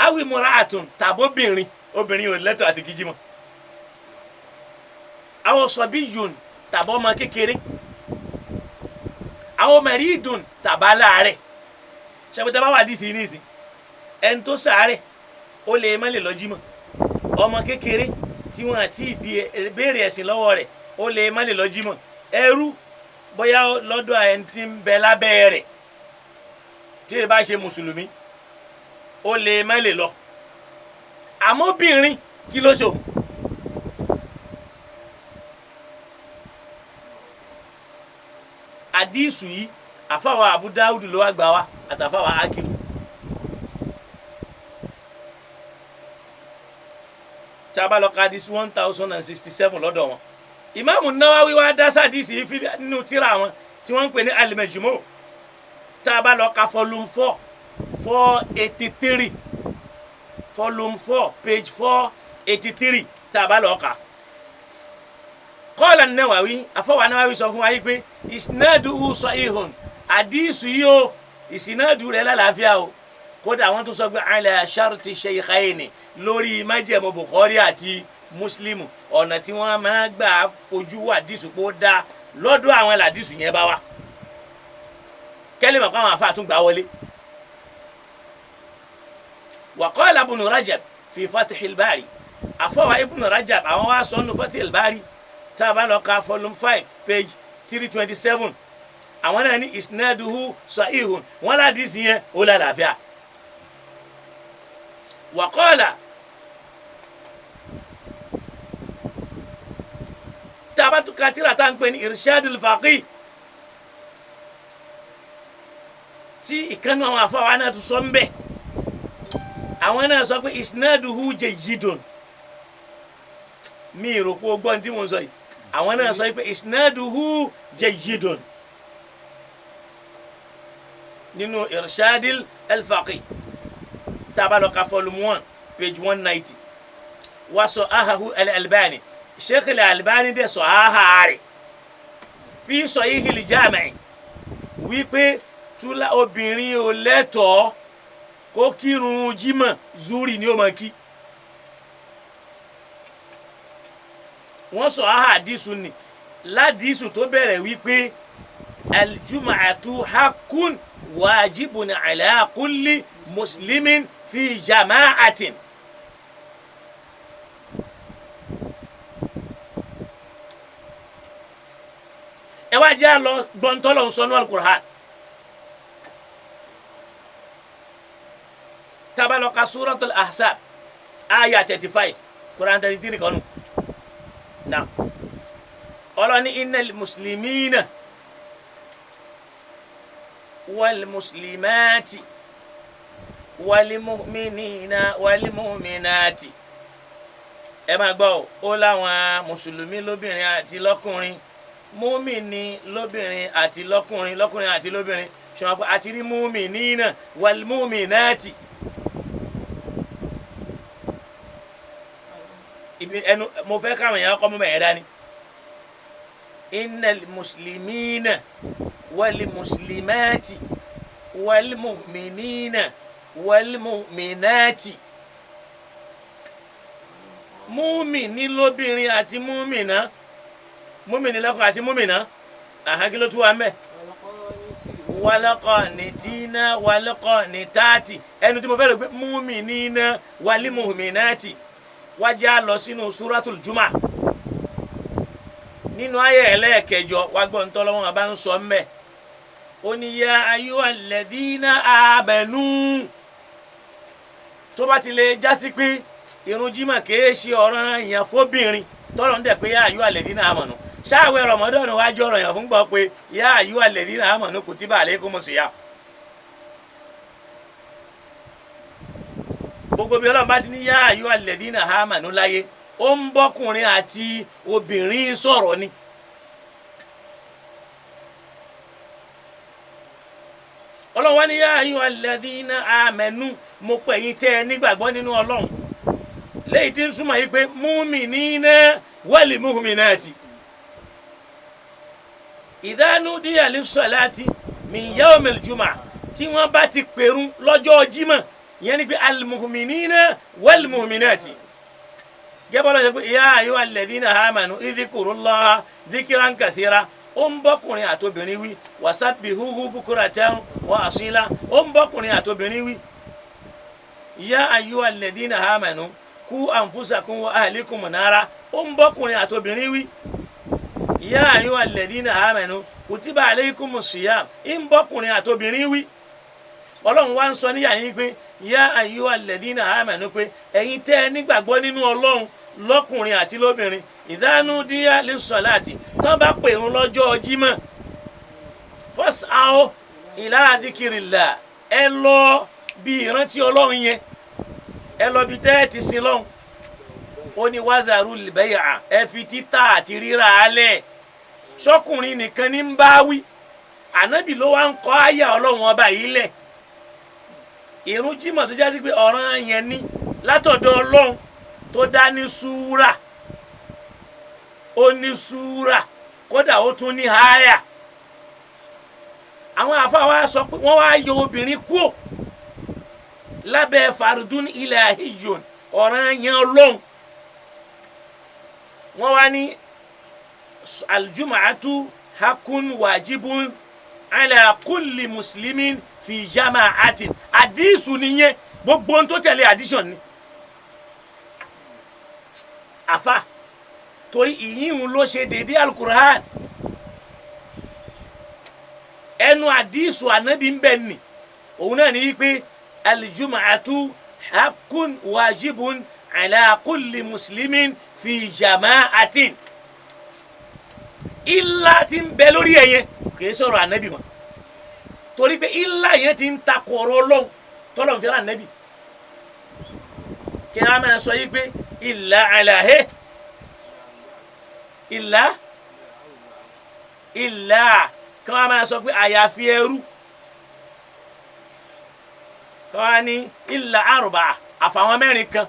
awi mura'atun tàbóbìnrin obìnrin ò lẹ́tọ̀ọ́ àti kí jímọ̀ àwọn sọ̀bíyùn tàbọ́ ọmọ kékeré àwọn mẹ̀rídùn tàbá láàrẹ̀ ṣàpẹtẹ bá wà dìtì ní ìsìn ẹni tó sàárẹ̀ ó lè má lè lọ jímọ̀ ọmọ kékeré tí wọn àti ìbéèrè ẹ̀sìn lọ́wọ́ rẹ̀ ó lè má lè lọ jímọ̀ ẹrú bóyá lọ́dọ̀ ẹni tí ń bẹ lábẹ́ rẹ̀ tí ì bá ṣe mùsùlùmí ó lè má lè lọ àmọ́ obìnrin kí ló ṣe o àdísù yìí àfàwà Abu Dawud ló wá gbà wá àtàfàwà Hakim tí a bá lọ ka àdísù 1067 lọ́dọ̀ wọn Ìmáàmù Nawawi wá dá sàdísì yìí nínú tírà wọn tí wọ́n ń pè ní Al-Majmu' tá a bá lọ ka volume 483 volume 4 page 483 tá a bá lọ kà qala an-Nawawi àfọwà Nawawi sọ fún wa yìí pé isnaduhu sahihun àdísù yìí o ìsìnàdù rẹ̀ lálàáfíà o kódà wọ́n tún sọ pé ala sharti shaykhayni lórí májẹ̀mú Bukhari àti Muslim ọ̀nà tí wọ́n máa gbà fojú wà dísù pé ó dá lọ́dọ̀ àwọn làdísù yẹn bá wà kẹ́lẹ́ mọ̀ pé àwọn àfáà tún gbà wọlé. wa qala Ibn Rajab fi Fathil Bari àfọwà Ibn Rajab àwọn wá sọnù Fathil Bari tá a bá lọ ka volume 5 page 327 àwọn náà ní isnaduhu sahihun wọn ládìsí yẹn ó lálàáfíà. wa qala tabatu katira tá ń pè ní Irshadul Faqih tí ìkànnì àwọn àfọwà náà tún sọ ń bẹ àwọn náà sọ pé isnaduhu jayyidun mi rò pé ọgbọ́n tí mo sọ yìí àwọn náà sọ pé isnaduhu jayyidun nínú Irshadul Faqih tá a bá lọ ka volume 1 page 190 wa sahahahu Al-Albani Sheikh Al-Albani dẹ̀ sahaha rẹ̀ fi Sahihil Jami' wípé túlá obìnrin ò lẹ́tọ̀ọ́ kó kírun jímọ̀ zuri ni ó máa kí wọ́n sahaha àdísù ni ládìísù tó bẹ̀rẹ̀ wípé al-jum'atu haqqun wajibun ala kulli muslimin fi jama'atin ẹ wá jẹ́ lọ gbọ́ntọ́lọ́ sọ́nù al-Qur'an tabalo ka suratul Ahzab aya 35 Qur'an 33 kanu na ọlọ́ni innal muslimina wal muslimati wal mu'minina wal mu'minati ẹ máa gbọ́ ó láwọn mùsùlùmí lóbìnrin àti lọ́kùnrin mùmínì lóbìnrin àti lọ́kùnrin lọ́kùnrin àti lóbìnrin ṣùgbọ́n pé àti rí mu'minina wal mu'minati ibi ẹnu mo fẹ́ káwọn èèyàn kọ́ mọ́ bẹ̀yẹn dání. innal muslimina wal muslimati wal mu'minina wal mu'minati. múmìnì lóbìnrin àti múmìnà, múmìnì lọ́kùnrin àti múmìnà, kí ló tún wà mẹ́? walaqanitina walaqanitati. ẹnu tí mo fẹ́ lọ pé múmìnínà wal mu'minati. wájà lọ sínú suratul Juma nínú ayé ẹlẹ́ẹ̀kẹjọ wá gbọ́ ntọ́lọ́wọ́n bá ń sọ mẹ́. ó ní ya ayyuhal ladhina amanu. tó bá ti lè jásí pé irun jimá kìí ṣe ọ̀ranyàn fóbìnrin tọ́lọ̀ ń dẹ̀ pé ya ayyuhal ladhina amanu. ṣáàwẹ̀ Ramadan wájú ọ̀ranyàn fún gbọ́ pé ya ayyuhal ladhina amanu kutiba alaykumus siyam. gbogbo bí Ọlọ́run bá ti ní ya ayyuhal ladhina amanu láyé ó ń bọ́kùnrin àti obìnrin sọ̀rọ̀ ni. Ọlọ́run wá ní ya ayyuhal ladhina amanu mo pè yín tẹ́ ẹ nígbàgbọ́ nínú Ọlọ́run léyìí tí ń súnmọ́ yìí pé mu'minina wal mu'minati. idha nudiya lis-salati min yawmil jumu'ah tí wọ́n bá ti pèrún lọ́jọ́ Jímọ̀ ìyẹn ni pé al-mu'minina wal mu'minati. gẹ́gẹ́ lọ́jọ́ pé ya ayyuhal ladhina amanu idhkurullaha dhikran kathira ó ń bọ́kùnrin àtobìnrin wí wasabbihuhu bukratan wa asila ó ń bọ́kùnrin àtobìnrin wí. ya ayyuhal ladhina amanu qu anfusakum wa ahlikum nara ó ń bọ́kùnrin àtobìnrin wí. ya ayyuhal ladhina amanu kutiba alaykumus siyam ń bọ́kùnrin àtobìnrin wí. Ọlọ́run wá ń sọ níyà yín pé ya ayyuhal ladhina amanu pé ẹ̀yin tẹ́ ẹ nígbàgbọ́ nínú Ọlọ́run lọ́kùnrin àti lóbìnrin idha nudiya lis-salati tán bá pèrún lọ́jọ́ Jímọ̀ fas'aw ila dhikrillah ẹ lọ bí ìrántí Ọlọ́run yẹn ẹ lọ bí tẹ́ ẹ ti sin lọ́hùn. ó ní wadharul bay'a ẹ fi títà àti rírà alẹ̀. ṣọ́kùnrin nìkan ní ń bá wí ànábì ló wá ń kọ́ àyà Ọlọ́run ọba yìí lẹ̀. ìrun Jímọ̀ tó jásí pé ọ̀ranyàn ni látọ̀dọ̀ Ọlọ́run tó dá ní súúrà ó ní súúrà kódà ó tún ní háyà. àwọn àfáà wa sọ pé wọ́n wá yọ obìnrin kúò lábẹ́ fardun ilahiyyun ọ̀ranyàn Ọlọ́run. wọ́n wá ní aljum'atu hakun wajibun ala kulli muslimin fi jama'atin. àdísù nìyẹn gbogbo ohun tó tẹ̀lé addition ni. àfà torí ìyíhun ló ṣe dédé alukur'an ẹnu àdísù ànábì ń bẹ ni òun náà ní wípé aljum'atu hakun wajibun ala kulli muslimin fi jama'atin. ilá tí ń bẹ lórí ẹ̀yẹn kìí sọ̀rọ̀ ànábì mọ́ torí pé ilá yẹn ti ń takò ọ̀rọ̀ Ọlọ́run tọ́lọ̀ ń fi rán ànábì. kí a máa sọ yí pé illa ala illa kí wọ́n máa sọ pé àyàfi ẹrú kí wọ́n ní illa arba àfàwọn mẹ́rin kan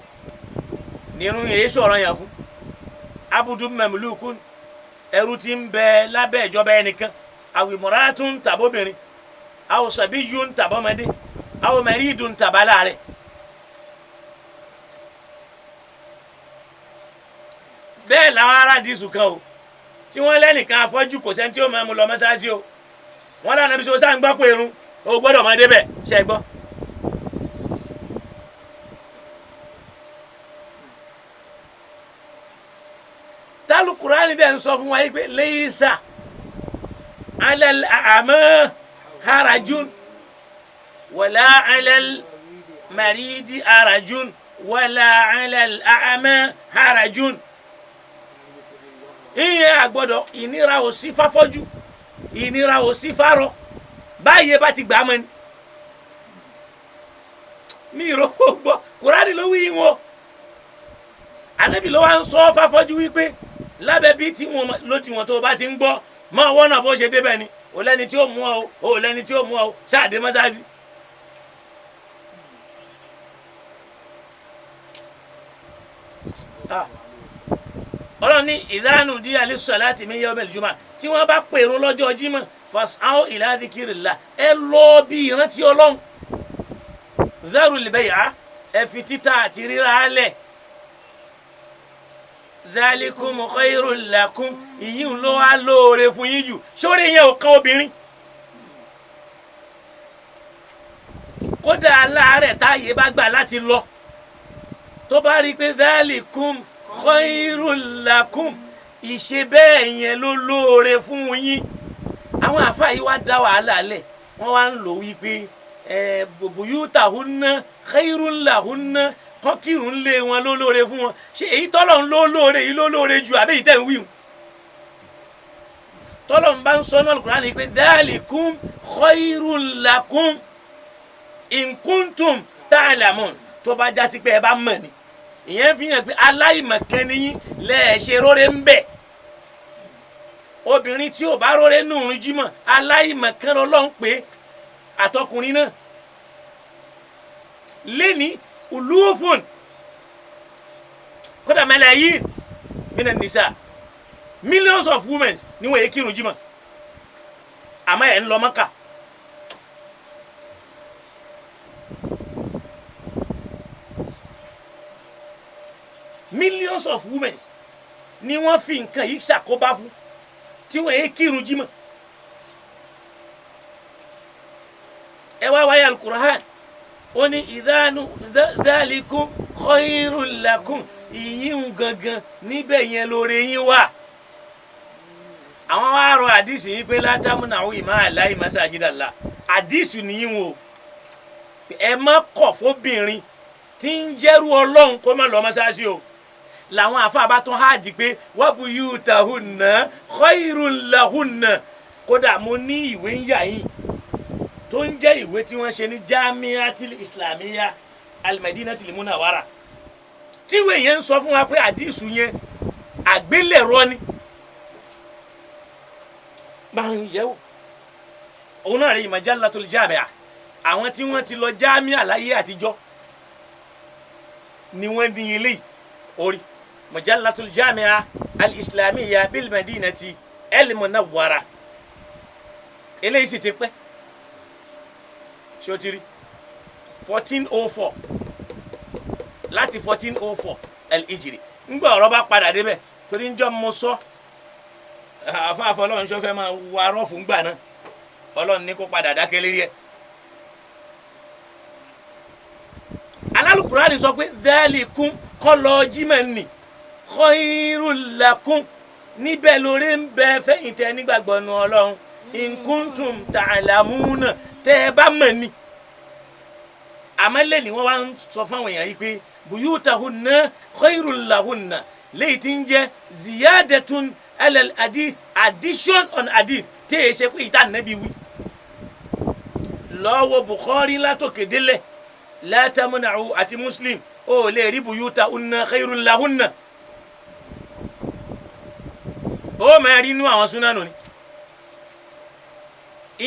nínú èyí sọ̀rọ̀ yẹn fún abudu mamlukun ẹrú tí ń bẹ lábẹ́ ìjọba ẹnìkan àwìmọ̀ràtún tàbóbìnrin àwòsàbíyún tàbọ́mọdé àwòmẹ̀rídùn tàbálàrẹ̀. bẹ́ẹ̀ làwọn ará dísù kan o tí wọ́n lẹ́nìkan afọ́jú kò sẹ́ni tí ó máa mú lọ mọ́sáàsì o wọ́n lànà bí sọ́sá ń gbọ́ pé irun o gbọ́dọ̀ máa débẹ̀ ṣe gbọ́. tálùkùránì dẹ̀ ń sọ fún wa yìí pé laysa alal a'ma harajun wala alal maridi harajun wala alal a'ma harajun. ìyẹn àgbọ́dọ̀ ìnira ò sí fáfọ́jú ìnira ò sí fárọ báyìí bá ti gbà á mọ́ ni. mi ìró gbọ́ kùránì ló wí wọn ànábì ló wá ń sọ fáfọ́jú wípé lábẹ́ bí tí wọn ló ti wọn tó bá ti ń gbọ́ máa wọ́n náà bó ṣe débẹ̀ ni ò lẹ́ni tí ó mú ọ ò lẹ́ni tí ó mú ọ ṣáàdé mọ́sáàsì. ọlọ́run ní ìdánù díẹ̀ lè sọ láti mi yawmil jumu'ah tí wọ́n bá pèrún lọ́jọ́ jímọ̀ fas'aw ila dhikrillah ẹ lọ bí ìrántí ọlọ́run dharul bay'a ẹ fi títà àti rírà lẹ̀ dhalikum khairul lakum ìyíhun ló wá lóore fún yín jù sórí yẹn ò kan obìnrin kódà aláàárẹ̀ táyé bá gbà láti lọ tó bá rí i pé dhalikum khairul lakum ìṣe bẹ́ẹ̀ yẹn ló lóore fún yín àwọn àfáà yìí wá dá wàhálà lẹ̀ wọ́n wá ń lò wípé buyutahunna khairul lahunna kọ́kìrún lé wọn ló lóore fún wọn ṣé èyí tọ́lọ̀ ń ló lóore yìí ló lóore ju àbí èyí tẹ̀ ń wí hùn tọ́lọ̀ ń bá ń sọ náà Al-Qur'ani pé dhalikum khairul lakum in kuntum ta'lamun tó bá jásí pé ẹ bá mọ̀ ni ìyẹn fi hàn pé aláìmọ̀kan ni yín lẹ́ẹ̀ṣẹ̀ róore ń bẹ̀ obìnrin tí ò bá róore nù ń jímọ̀ aláìmọ̀kan Ọlọ́run pé àtọkùnrin náà lẹ́ni ulufun kódà malayin minan nisa millions of women ni wọ́n yẹ kírun jímọ̀ àmọ́ ẹ̀ ń lọ Mákà millions of women ni wọ́n fi nǹkan yìí ṣàkóbá fún tí wọ́n yẹ kírun jímọ̀ ẹ wá wáyà Al-Qur'an ó ní ìdánù dhalikum khairul lakum ìyíhun gangan níbẹ̀ yẹn lóore yín wà àwọn wá rọ àdìsí yìí pé la tamna'u ima Allahi masajidallah àdìsí nìyín o ẹ má kọ̀ fóbìnrin tí ń jẹ́rú Ọlọ́run kó má lọ mọ́sáàsì o làwọn àfáà bá tún háàdì pé wa buyutahunna khairul lahunna kódà mo ní ìwé ń yà yín tó ń jẹ́ ìwé tí wọ́n ṣe ní Jamiatil Islamiyya Al-Madinatil Munawwara tíwé yẹn ń sọ fún wa pé àdìsù yẹn àgbélẹ̀rọ ni bá ń yẹ̀wò òun náà rí Majallatul Jamia àwọn tí wọ́n ti lọ Jamia láyé àtijọ́ ni wọ́n ní ilé orí Majallatul Jamia Al-Islamiyya bil Madinati Al-Munawwara eléyìí sì ti pẹ́ ṣotiri 1404 láti 1404 al-Hijri ńgbà ọ̀rọ̀ bá padà débẹ̀ torí ń jọ mo sọ àfáàfọ́ Ọlọ́run ṣọ́ fẹ́ máa wà rọ́ fún gbà náà Ọlọ́run ní kó padà dákẹ́ lérí ẹ̀ Al-Qur'ani sọ pé dhalikum kọ́ lọ jímọ̀ nì khairul lakum níbẹ̀ lóore ń bẹ fẹ̀yìntẹ́ nígbàgbọ́ nu Ọlọ́run in kuntum ta'lamuna tẹ́ ẹ bá mọ̀ ni àmọ́ lẹ́ni wọ́n wá ń sọ fún àwọn èèyàn yìí pé buyutahunna khairul lahunna léyìí tí ń jẹ́ ziyadatun alal hadith addition on hadith tí èyí ṣe pé ìta nàbí wí lọ́wọ́ Bukhari látòkè délẹ̀ la tamna'u àti Muslim ó lè rí buyutahunna khairul lahunna ó máa rí inú àwọn súnánù ni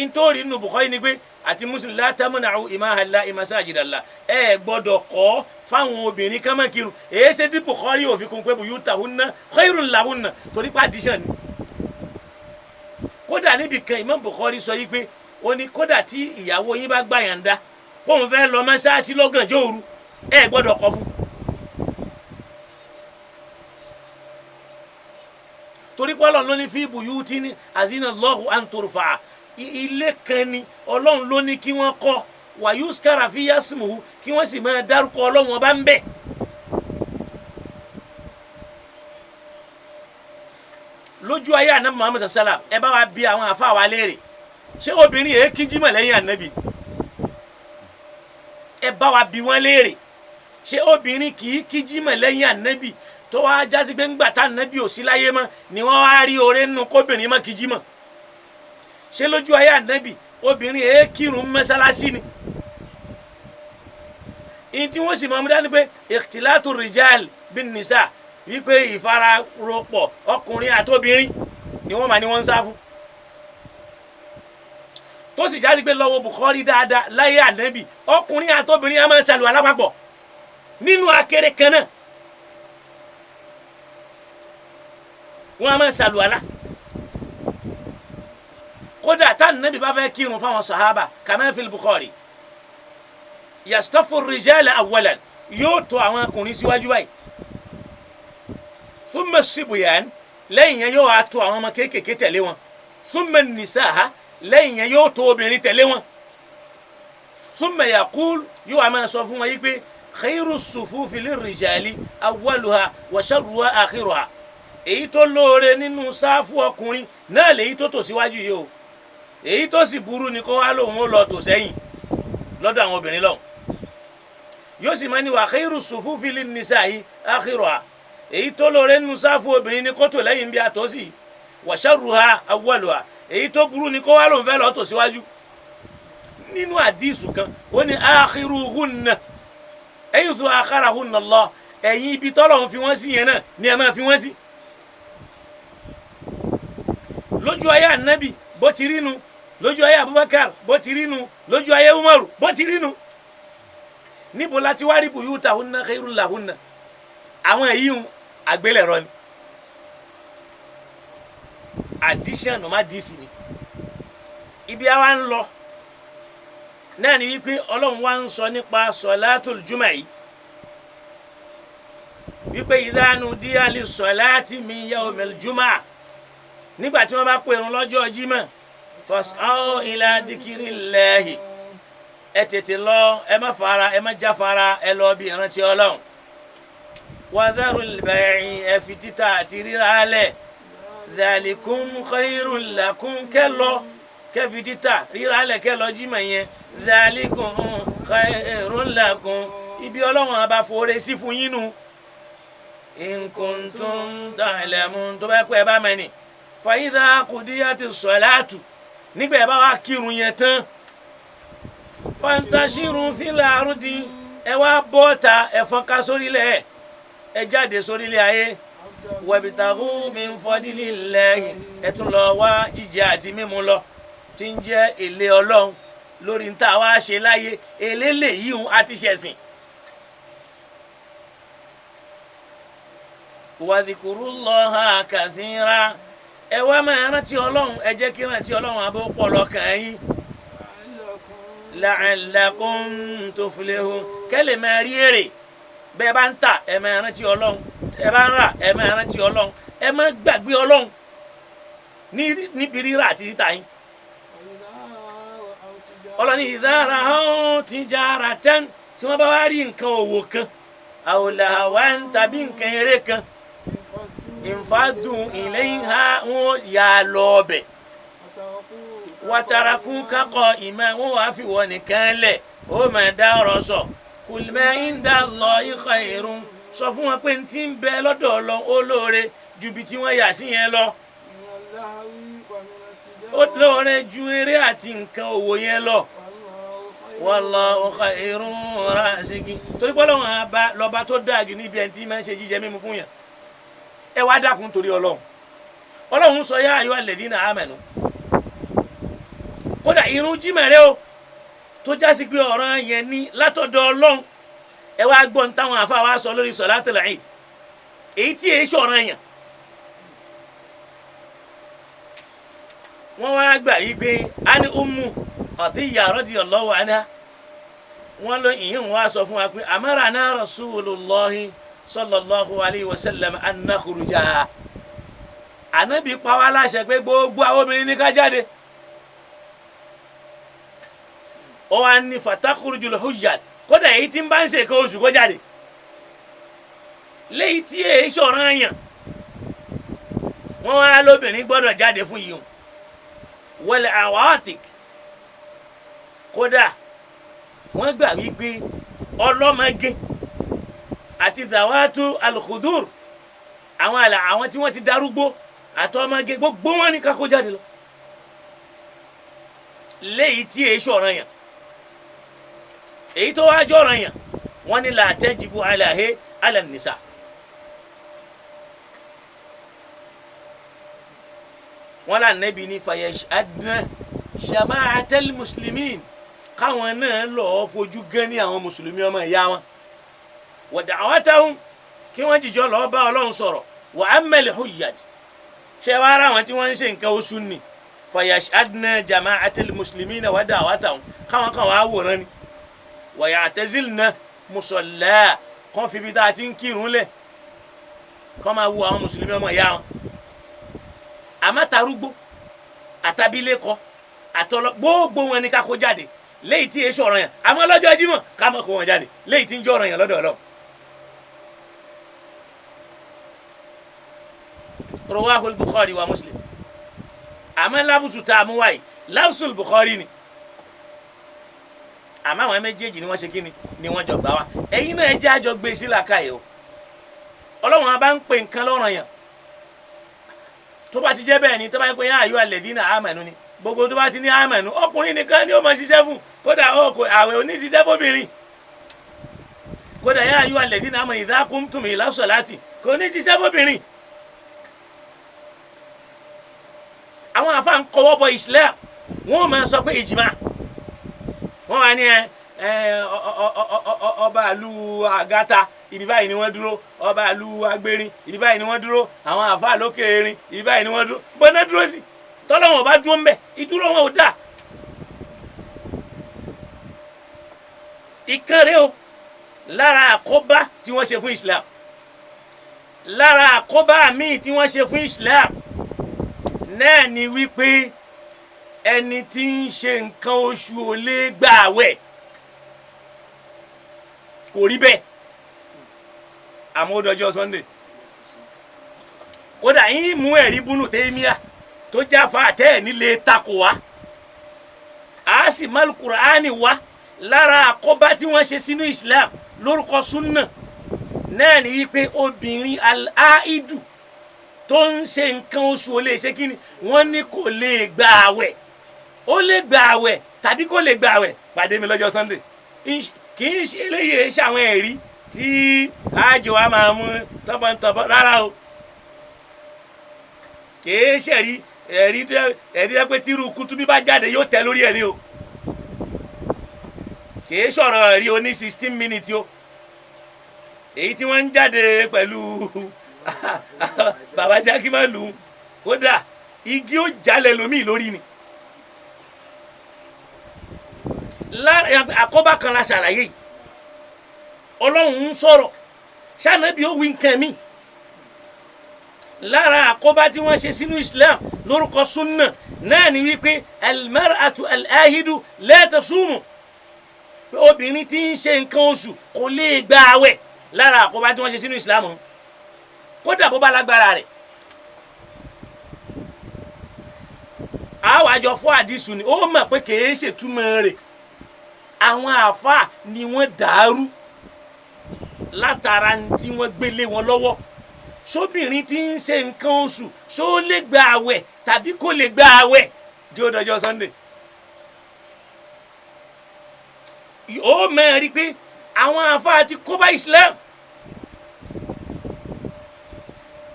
intori nínú Bukhari ni pé àti Muslim la tamna'u ima Allahi masajidallah ẹ gbọ́dọ̀ kọ̀ fáwọn obìnrin kan máa kírun èyí ṣe tí Bukhari ò fi kún pé buyutahunna khairul lahunna torí pé addition ni kódà níbi kan Imam Bukhari sọ yìí pé ó ní kódà tí ìyàwó yín bá gbà yànda kóun fẹ́ lọ mọ́ṣáláṣí lọ́gànjọ́ òru ẹ gbọ́dọ̀ kọ̀ fún torí pé Ọlọ́run ló ní fi buyutin adhina Allahu an turfa'a ilé kan ni Ọlọ́run ló ní kí wọ́n kọ́ wayuskara fi yasmuhu kí wọ́n sì máa dárúkọ Ọlọ́run ọba ń bẹ̀. lójú ayé Ànábì Muhammad sallam ẹ bá wa bí àwọn àfa wa léèrè ṣé obìnrin yẹn kí jímọ̀ lẹ́yìn Ànábì ẹ bá wa bí wọ́n léèrè ṣé obìnrin kì í kí jímọ̀ lẹ́yìn Ànábì tó wá jásí pé ńgbà tá Ànábì ò sí láyé mọ́ ni wọ́n wá rí oore nínú kóbìnrin mọ́ kí jímọ̀ ṣé lójú ayé Ànábì obìnrin èé kírun mọ́ṣáláṣí ni ìyí tí wọ́n sì máa mú dání pé ikhtilatu rijal bin nisa wípé ìfararọpọ̀ ọkùnrin àtobìnrin ni wọ́n máa ní wọ́n ń sá fún tó sì jásí pé lọ́wọ́ Bukhari dáadáa láyé Ànábì ọkùnrin àtobìnrin á máa ń ṣàlùwàlá lápapọ̀ nínú akéré kan náà wọ́n á máa ṣàlùwàlá kódà tá nàbí bá fẹ́ kírun fáwọn sàhábà kama fil Bukhari yastafu rijala awwalan yóò tò àwọn ọkùnrin síwájú báyìí thumma sibyan lẹ́yìn yẹn yóò wá tò àwọn ọmọ kéékèèké tẹ̀lé wọn thumma nisaa lẹ́yìn yẹn yóò tò obìnrin tẹ̀lé wọn thumma yaqul yóò wá máa sọ fún wọn yìí pé khayru sufufi lirrijali awwaluha wa sharruha akhiruha èyí tó lóore nínú sáfù ọkùnrin náà lèyí tó tò síwájú yìí o èyí tó sì burú ni kó wá lóun ó lọ tò sẹ́yìn lọ́dọ̀ àwọn obìnrin lọ́hùn yóò sì máa ní wa khayru sufufi linnisa'i akhiruha èyí tó lóore nínú sáfù obìnrin ni kó tò lẹ́yìn bí a tó sì wa sharruha awwaluha èyí tó burú ni kó wá lóun fẹ́ lọ tò síwájú nínú àdìsù kan ó ní akhiruhunna aythu akharahunna Allah ẹ̀yìn ibi tọ́lọ́hun fi wọ́n sí yẹn náà ni ẹ máa fi wọ́n sí lójú ayé ànábì bó ti rí nu lójú ayé Abubakar bó ti rí nu lójú ayé Umaru bó ti rí nu níbo láti wá rí buyutahunna khairun lahunna àwọn èyí ń àgbélẹ̀rọ ni addition no má díìsì ni ibi àwa ń lọ náà ni wípé Ọlọ́run wá ń sọ nípa sọ̀látùl jùmọ̀ yìí wípé idha nudiya lis-salati min yawmil jumu'ah nígbà tí wọ́n bá pè irun lọ́jọ́ Jímọ̀ fas'au ila dhikrillahi ẹ tètè lọ ẹ má fara ẹ má jáfara ẹ lọ bí ìrántí Ọlọ́run wa dharul bay'i ẹ fi títà àti rírà lẹ̀ dhalikum khairul lakum kẹ́ lọ kẹ́ fi títà rírà lẹ̀ kẹ́ lọ Jímọ̀ yẹn dhalikum khairul lakum ibi Ọlọ́run á bá fòrè sí fún yín nù in kuntum ta'lamun tó bá pẹ́ bá mẹ́ni fa idha qudiyati salatu nígbà ẹ bá wá kírun yẹn tán fantashiru fil ardi ẹ wá bọ́ta ẹ fọ́nká sórílẹ̀ ẹ jáde sórílẹ̀ ayé wabtaghu min fadlillahi ẹ tún lọ wá jíjẹ àti mímu lọ tí ń jẹ́ èlé Ọlọ́run lórí ń tà wá ṣe láyé èlé lè yíhun àti ṣẹ̀sìn. wa dhikrullaha kathira ẹ wá máa rántí Ọlọ́run ẹ jẹ́ kí rántí Ọlọ́run abó pọ̀ lọ́kàn yín la'allakum tuflihun kẹ́lẹ̀ máa rí èrè bẹ́ẹ̀ bá ń tà ẹ máa rántí Ọlọ́run ẹ bá ń rà ẹ máa rántí Ọlọ́run ẹ má gbàgbé Ọlọ́run níbi rírà àti títà yín. Ọlọ́run ní idha ra'aw tijaratan tí wọ́n bá wá rí nǹkan òwò kan aw lahwan tàbí nǹkan eré kan infadu ilayha wọn yà lọ bẹ̀ wa tarakuka qa'iman wọn wàá fi wọ́n nìkan lẹ̀ ó máa dá ọ̀rọ̀ sọ kul ma inda Allahi khairun sọ fún wọn pé n ti ń bẹ lọ́dọ̀ Ọlọ́run ó lóore ju bí tí wọ́n yà sí yẹn lọ ó lóore ju eré àti nǹkan òwò yẹn lọ wallahu khairun raziqin torí pé Ọlọ́run àbá lọ́ba tó dáa jù níbi ẹni tí máa ń ṣe jíjẹ mímu fún yàn ẹ wá dákun torí Ọlọ́run sọ yá ayyuhal ladhina amanu kódà irun Jímọ̀ rẹ o tó jásí pé ọ̀ràn yẹn ní látọ̀dọ̀ Ọlọ́run ẹ wá gbọ́n táwọn àfa wa sọ lórí sọ̀látùl Eid èyí tí èyí ṣọ̀ràn yẹn wọ́n wá gbà yí pé a ní Ummu Atiyya radiyallahu anha wọ́n lọ ìyẹn wá sọ fún wa pé amarana Rasulullahi sallallahu alayhi wa sallam an nakhruja Ànábì pa wá láṣẹ pé gbogbo àwọn obìnrin ní ká jáde ó wá ní fatakhrujul hujjat kódà èyí tí ń bá ń ṣe nǹkan oṣù kó jáde léyìí tí èyí ṣọ̀ràn yàn wọ́n wá lóbìnrin gbọ́dọ̀ jáde fún yìí wal awatik kódà wọ́n gbà wípé ọlọ́mọge àti zawatu al-khudur àwọn tí wọ́n ti darúgbó àtọmọge gbogbo wọn ní ká kó jáde lọ léyìí tí èyí ṣọ̀ràn yàn èyí tó wá jọ̀ràn yàn wọ́n ní la tajibu ala nisa wọ́n là nẹ́bi ní fayashadna jama'atal muslimin káwọn náà lọ́ọ́ fojú gan ní àwọn mùsùlùmí ọmọ ìyá wọn wa da'watahum kí wọ́n jìjọ lọ́ọ́ bá Ọlọ́run sọ̀rọ̀ wa ammal hujjat ṣé wàá rà wọn tí wọ́n ń ṣe nǹkan oṣù ni fayashadna jama'atul muslimina wa da'watahum káwọn kan wàá wòran ni wa ya'tazilna musalla kàn fi ibi tá a ti ń kírun lẹ̀ kàn máa wo àwọn mùsùlùmí ọmọ ìyá wọn àmọ́ tarúgbó àtàbílẹ̀kọ àtọlọ gbogbo wọn ni ká kó jáde léyìí tí èso ọ̀ràn yẹn àmọ́ lọ́jọ́ Jímọ̀ ká má kó wọn jáde léyìí tí ń jẹ́ ọ̀ràn yẹn lọ́dọ̀ Ọlọ́run. Rawahul Bukhari wa Muslim àmọ́ láfùsù tá a mú wáyé láfùsù Bukhari ni àmọ́ àwọn méjèèjì ni wọ́n ṣe kíni ni wọ́n jọ gbà wá ẹ̀yin náà ẹ jẹ́ àjọ gbé sí làákàyè o Ọlọ́run a bá ń pè nǹkan lọ́ràn yẹn tó bá ti jẹ́ bẹ́ẹ̀ ni tó bá yẹ pé yá àyọ̀ alladhina amanu ni gbogbo tó bá ti ní amanu ọkùnrin nìkan ni ó máa ṣiṣẹ́ fún kódà àwẹ̀ òní ṣiṣẹ́ fóbìnrin kódà yá àyọ̀ alladhina amanu idha qumtum ila salati kò ní ṣiṣẹ́ fóbìnrin. àwọn àfa ń kọwọ́ bọ Islam wọ́n máa sọ pé ìjìmá wọ́n wà ní ọba àlù àgàtà ibi báyìí ni wọ́n dúró ọba àlù agbérin ibi báyìí ni wọ́n dúró àwọn àfa lókè erin ibi báyìí ni wọ́n dúró gbọ́dọ̀ dúró sí tọ́lọ́wọ́n bá dúró ń bẹ̀ ìdúró wọn ò dáa. ìkànnì o lára àkóbá tí wọ́n ṣe fún Islam lára àkóbá míì tí wọ́n ṣe fún Islam náà ni wípé ẹni tí ń ṣe nǹkan oṣù ò lè gbààwẹ̀ kò rí bẹ́ẹ̀ àmọ́ ó dọjọ́ Sunday kódà yín mú ẹ̀rí búnú tẹ́míà tó jáfa àtẹ́ nílé takò wá a sì má Al-Qur'ani wá lára àkóbá tí wọ́n ṣe sínú Islam lórúkọ súnà náà ni wípé obìnrin al-aidu tó ń ṣe nǹkan oṣù ò lè ṣe kí ni wọ́n ní kò lè gba àwẹ̀ ó lè gba àwẹ̀ tàbí kò lè gba àwẹ̀ pàdé mi lọ́jọ́ Sunday kì í ṣe eléyìí ṣe àwọn ẹ̀rí tí àjò wa máa mú tọ́bọ̀ntọ́bọ̀ rárá o kì í ṣe ẹ̀rí tó pé tírú kutubi bá jáde yóò tẹ̀ lórí ẹ̀ ni o kì í sọ̀rọ̀ ẹ̀rí o ní 16 minutes o èyí tí wọ́n ń jáde pẹ̀lú bàbá jákè má lù ú kódà igi ó jalè lómi lórí ni àkóbá kan la ṣàlàyé yìí Ọlọ́run ń sọ̀rọ̀ ṣànàbí ó wí nǹkan mi lára àkóbá tí wọ́n ṣe sínú Islam lórúkọ súnà náà ni wípé al-mar'atu al-ahidu la tasumu obìnrin tí ń ṣe nǹkan oṣù kò lè gba àwẹ̀ lára àkóbá tí wọ́n ṣe sínú Islam kódà bó bá lágbára rẹ̀ àwọn àjọ fún àdìsù ni ó mọ̀ pé kìí ṣètúmọ̀ rẹ̀ àwọn àáfàá ni wọ́n dàrú látara tí wọ́n gbélé wọn lọ́wọ́ sóbìnrin tí ń ṣe nǹkan oṣù ṣó lè gba àwẹ̀ tàbí kò lè gba àwẹ̀ di ó dọjọ́ Sunday ó mẹ́rin pé àwọn àáfàá ti kó bá Islam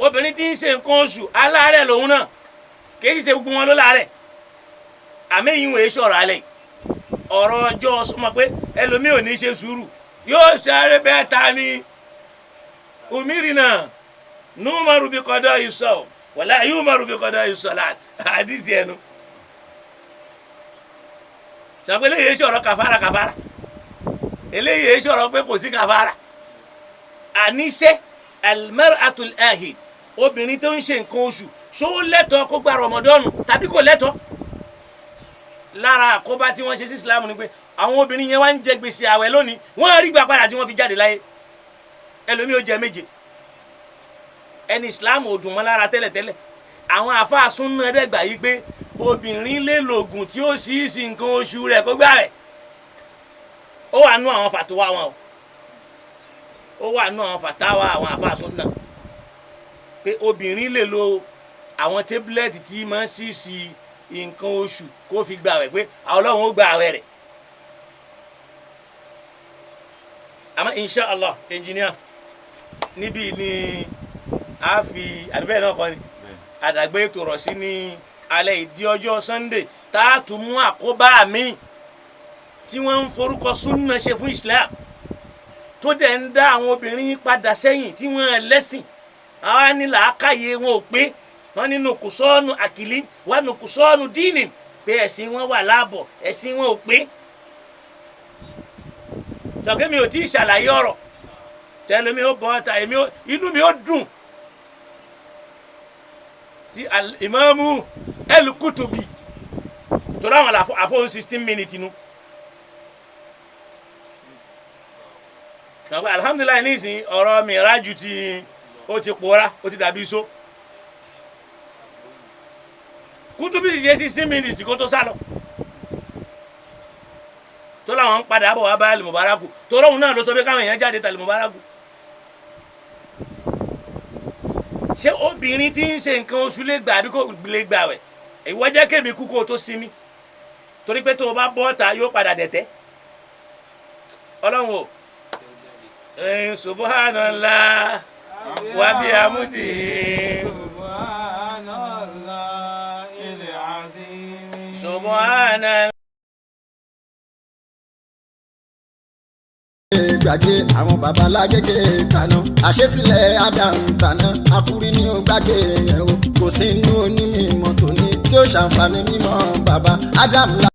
obìnrin tí ń ṣe nǹkan oṣù aláàárẹ̀ lòun náà kìí ṣe gbogbo wọn ló láàárẹ̀ àmẹ́yìn wòye sọ̀rọ̀ alẹ́ ọ̀rọ̀ ọjọ́ sọmọ pé ẹlòmíì ò ní ṣe sùúrù yóò sáré bẹ́ẹ̀ ta ni umirina numaru bi qada yusuf wala yumaru bi qada yusalat àdìsí ẹnu sàpé eléyìí sọ̀rọ̀ kàfàrà eléyìí sọ̀rọ̀ pé kò sí kàfàrà àníṣe al-mar'atul ahid obìnrin tó ń ṣe nǹkan oṣù ṣó lẹ́tọ̀ọ́ kó gba rọmọdọ́nù tàbí kò lẹ́tọ̀ọ́ lára àkóbá tí wọ́n ṣe sí Islam ni pé àwọn obìnrin yẹn wá ń jẹ gbèsè àwẹ̀ lónìí wọ́n rí gbà padà tí wọ́n fi jáde láyé ẹlòmíì ó jẹ méje ẹni Islam ò dùn mọ́ lára tẹ́lẹ̀tẹ́lẹ̀ àwọn àfáà súnà ẹ̀dẹ́gbà yìí pé obìnrin lè lògùn tí ó sì sí nǹkan oṣù rẹ̀ kó gbà rẹ̀ ó wà nú àwọn fàtúwà wọn ó wà nú àwọn fàtáwà àwọn àfáà súnà pé obìnrin lè lo àwọn tébúlẹ̀tì tí máa ń sí nǹkan oṣù kó fi gbà rẹ̀ pé Ọlọ́run ó gbà rẹ̀ rẹ̀ àmọ́ inshallah engineer níbí ni a fi àdúgbò náà kọ́ ni àdàgbé ètò rọ̀ sí ní alẹ́ ìdí ọjọ́ Sunday tá a tún mú àkóbá mi tí wọ́n ń forúkọ súnà ṣe fún Islam tó dẹ̀ ń dá àwọn obìnrin padà sẹ́yìn tí wọ́n lẹ́sìn àwọn ní làákàyè wọn ò pé wọ́n ní nùkùsọ́ọ̀nù àkìlí wà nùkùsọ́ọ̀nù dínì pé ẹ̀sìn wọn wà láàbọ̀ ẹ̀sìn wọn ò pé. sọ̀kẹ́ mi ò tí ì ṣàlàyé ọ̀rọ̀ tẹ́lẹ̀ mi ó bọ́ ọ̀tá inú mi ó dùn sí ìmáàmù El-Kutubi tó dáwọn àfọwọ́n 16 minutes inú. alhamdulilayi nísìnyí ọ̀rọ̀ mìíràjù tí ó ti pòórá ó ti dàbí iṣó. Kutubi sì ṣe 16 minutes kó tó sálọ tó láwọn ń padà bọ̀ wá bá Al-Mubaraku tó rọ̀hún náà ló sọ pé káwọn èèyàn jáde tà Al-Mubaraku. ṣé obìnrin tí ń ṣe nǹkan oṣù lè gbà àbí kò lè gbà wẹ̀ ìwọ jẹ́ kémi kú kó o tó sinmi torí pé tó o bá bọ́ ta yóò padà dẹ̀tẹ́. ọlọ́run o subhanallah wa bihamdihi subhanallah. gbàgbé àwọn babalágége kaná àṣesílẹ̀ Adam kaná akúrí ní ó gbàgbé yẹn o kò sí inú onímọ̀ tòní tí ó ṣàǹfààní mímọ́ bàbá Adam.